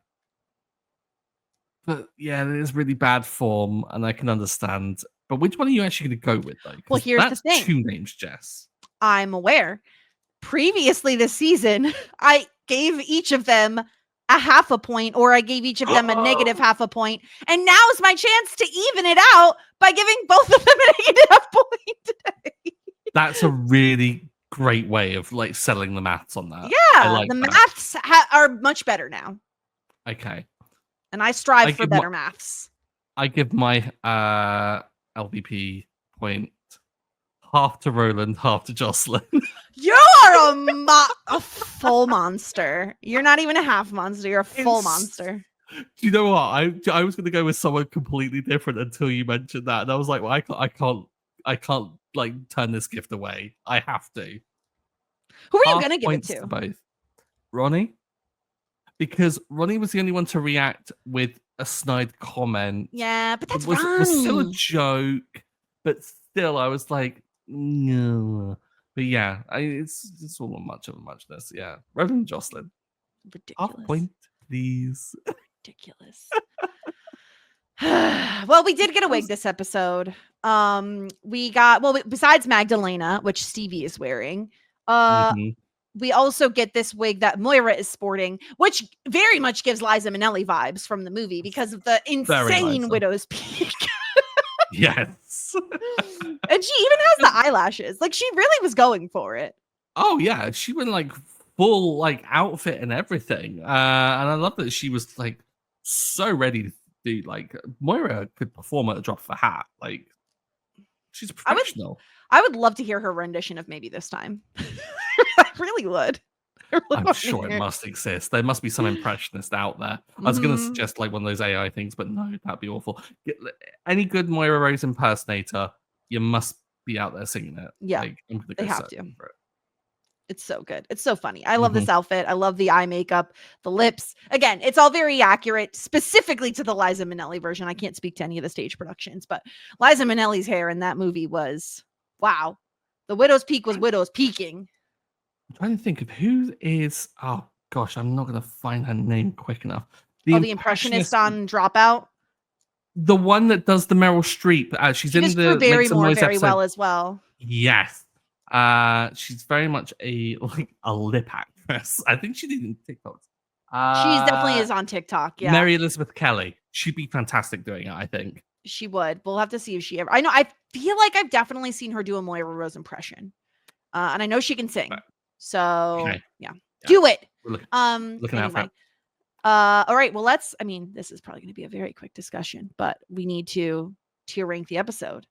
yeah, it is really bad form, and I can understand. But which one are you actually going to go with, though? Well, here's the thing. 2 names, Jess. I'm aware. Previously this season, I gave each of them a half a point, or I gave each of them a negative half a point. And now is my chance to even it out by giving both of them a negative half point today. That's a really great way of like settling the maths on that. Yeah, the maths are much better now. Okay. And I strive for better maths. I give my LVP point half to Roland, half to Jocelyn. You are a full monster. You're not even a half monster. You're a full monster. Do you know what? I was going to go with someone completely different until you mentioned that, and I was like, well, I can't like turn this gift away. I have to. Who are you going to give it to? Both. Ronnie, because Ronnie was the only one to react with a snide comment. Yeah, but that's Ronnie. It was still a joke, but still, I was like, no. But yeah, it's all much of a muchness. Yeah, Roland and Jocelyn. Ridiculous. Half point, please. Ridiculous. Well, we did get a wig this episode. We got besides Magdalena, which Stevie is wearing. We also get this wig that Moira is sporting, which very much gives Liza Minnelli vibes from the movie because of the insane widow's peak. Yes. And she even has the eyelashes. Like, she really was going for it. Oh, yeah. She went, like, full, like, outfit and everything. And I love that she was, like, so ready to do, like, Moira could perform at a drop of a hat. Like, she's a professional. I would love to hear her rendition of Maybe This Time. I really would. I'm sure it must exist. There must be some impressionist out there. I was going to suggest like one of those AI things, but no, that'd be awful. Any good Moira Rose impersonator, you must be out there singing it. Yeah, like, I'm gonna they go have to. for it. It's so good. It's so funny. I love this outfit. I love the eye makeup, the lips. Again, it's all very accurate, specifically to the Liza Minnelli version. I can't speak to any of the stage productions, but Liza Minnelli's hair in that movie was, wow. The Widow's Peak was Widow's Peaking. I'm trying to think of who is. Oh gosh, I'm not gonna find her name quick enough. The impressionist on Dropout. The one that does the Meryl Streep. She's in the very episode. well as well. Yes. She's very much a lip actress. I think she did in TikToks. She definitely is on TikTok. Yeah. Mary Elizabeth Kelly. She'd be fantastic doing it, I think. She would. We'll have to see if she ever. I feel like I've definitely seen her do a Moira Rose impression. And I know she can sing. So yeah. Do it. Looking anyway. out for it. All right. Well, this is probably going to be a very quick discussion, but we need to tier rank the episode.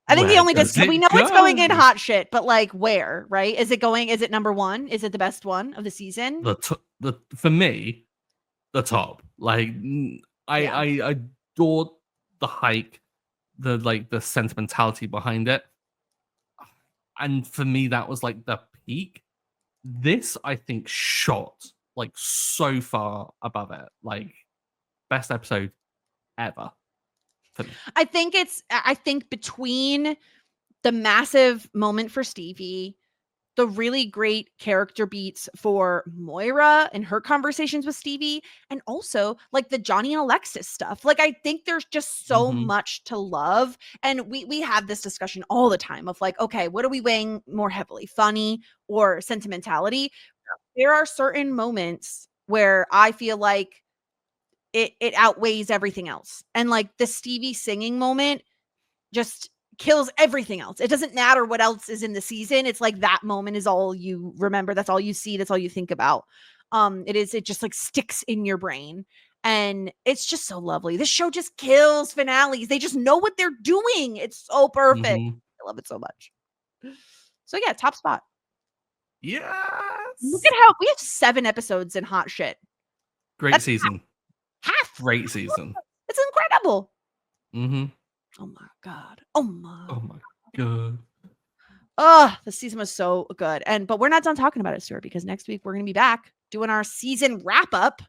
I think the only we know it's going in hot shit, but like where, right? Is it number one? Is it the best one of the season? For me, the top. Like I adored the hike, the sentimentality behind it. And for me, that was like the peak. This, I think, shot like so far above it. Like best episode ever. I think between the massive moment for Stevie, the really great character beats for Moira and her conversations with Stevie, and also like the Johnny and Alexis stuff. Like, I think there's just so much to love. And we have this discussion all the time of like, okay, what are we weighing more heavily, funny or sentimentality? There are certain moments where I feel like it outweighs everything else. And like the Stevie singing moment just kills everything else. It doesn't matter what else is in the season. It's like that moment is all you remember. That's all you see. That's all you think about. It just like sticks in your brain. And it's just so lovely. This show just kills finales. They just know what they're doing. It's so perfect. I love it so much. So yeah, top spot. Yes. Look at how we have 7 episodes in hot shit. Great season. Half. Great season. It's incredible. Oh my god. Oh my god. Oh, the season was so good. But we're not done talking about it, Stuart, because next week we're going to be back doing our season wrap up.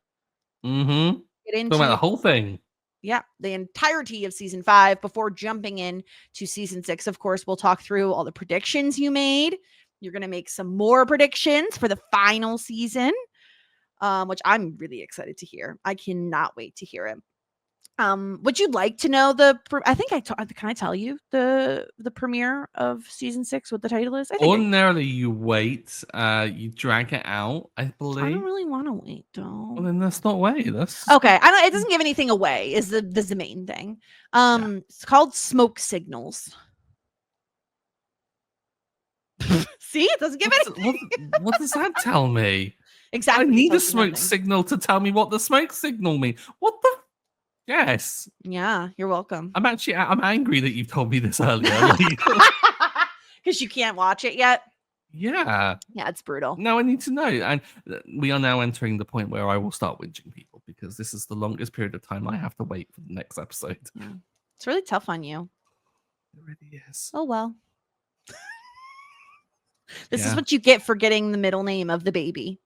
Get into talking about the whole thing. Yeah, the entirety of season 5 before jumping in to season 6. Of course, we'll talk through all the predictions you made. You're going to make some more predictions for the final season, which I'm really excited to hear. I cannot wait to hear it. Would you like to know can I tell you the premiere of season 6, what the title is? Ordinarily you wait, you drag it out, I believe. I don't really want to wait though. Well, then let's not wait. Okay. It doesn't give anything away is the main thing. It's called Smoke Signals. See, it doesn't give anything. What does that tell me? Exactly. I need a smoke signal to tell me what the smoke signal means. What the? Yes. Yeah, you're welcome. I'm angry that you've told me this earlier. Because you can't watch it yet. Yeah. Yeah, it's brutal. Now I need to know. And we are now entering the point where I will start whinging people because this is the longest period of time I have to wait for the next episode. Yeah. It's really tough on you. It really is. Oh, well. This is what you get for getting the middle name of the baby.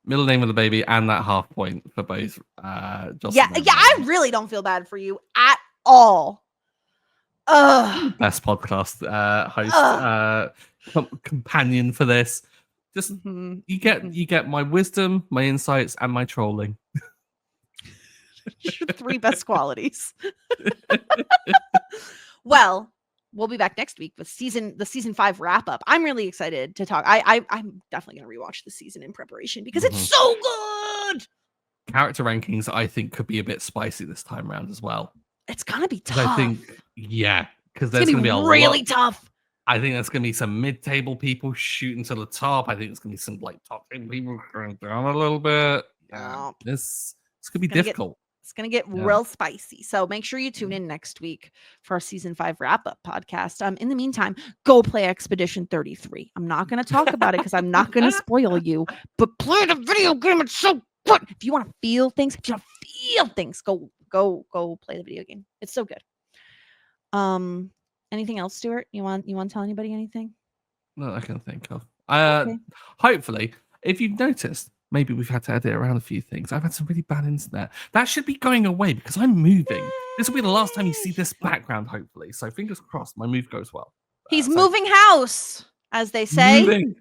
Middle name of the baby and that half point for both. Jocelyn yeah, I really don't feel bad for you at all. Best podcast host, companion for this. Just you get my wisdom, my insights, and my trolling. 3 best qualities. Well, we'll be back next week with the season 5 wrap up. I'm really excited to talk. I'm definitely going to rewatch the season in preparation because it's so good. Character rankings, I think, could be a bit spicy this time around as well. It's going to be tough. I think, because there's going to be a really tough. I think there's going to be some mid-table people shooting to the top. I think it's going to be some top table people going down a little bit. Yeah, this could be difficult. It's going to get real spicy. So make sure you tune in next week for our season 5 wrap-up podcast. In the meantime, go play Expedition 33. I'm not going to talk about it because I'm not going to spoil you, but play the video game. It's so good. If you want to feel things, go play the video game. It's so good. Anything else, Stuart? You want to tell anybody anything? No, I can think of. Okay. Hopefully, if you've noticed, maybe we've had to edit around a few things. I've had some really bad internet. That should be going away because I'm moving. This will be the last time you see this background, hopefully. So fingers crossed, my move goes well. He's moving house, as they say. Moving.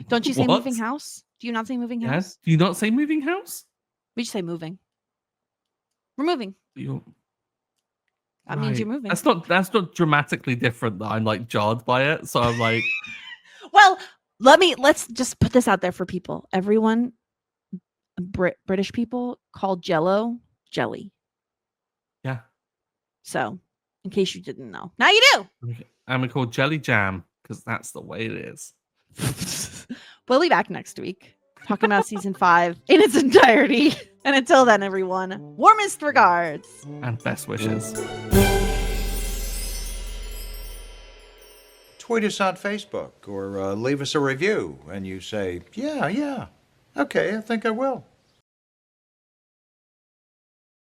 Don't you say What? moving house? Do you not say moving Yes. house? Do you not say moving house? We just say moving. We're moving. That means you're moving. That's not dramatically different that I'm like jarred by it. So I'm like, well, let's just put this out there for people. Everyone, British people call Jell-O jelly. yeah. So, in case you didn't know, now you do. Okay. And we call jelly jam because that's the way it is. We'll be back next week talking about season 5 in its entirety. And until then, everyone, warmest regards and best wishes. Tweet us on Facebook or leave us a review and you say, yeah, okay, I think I will.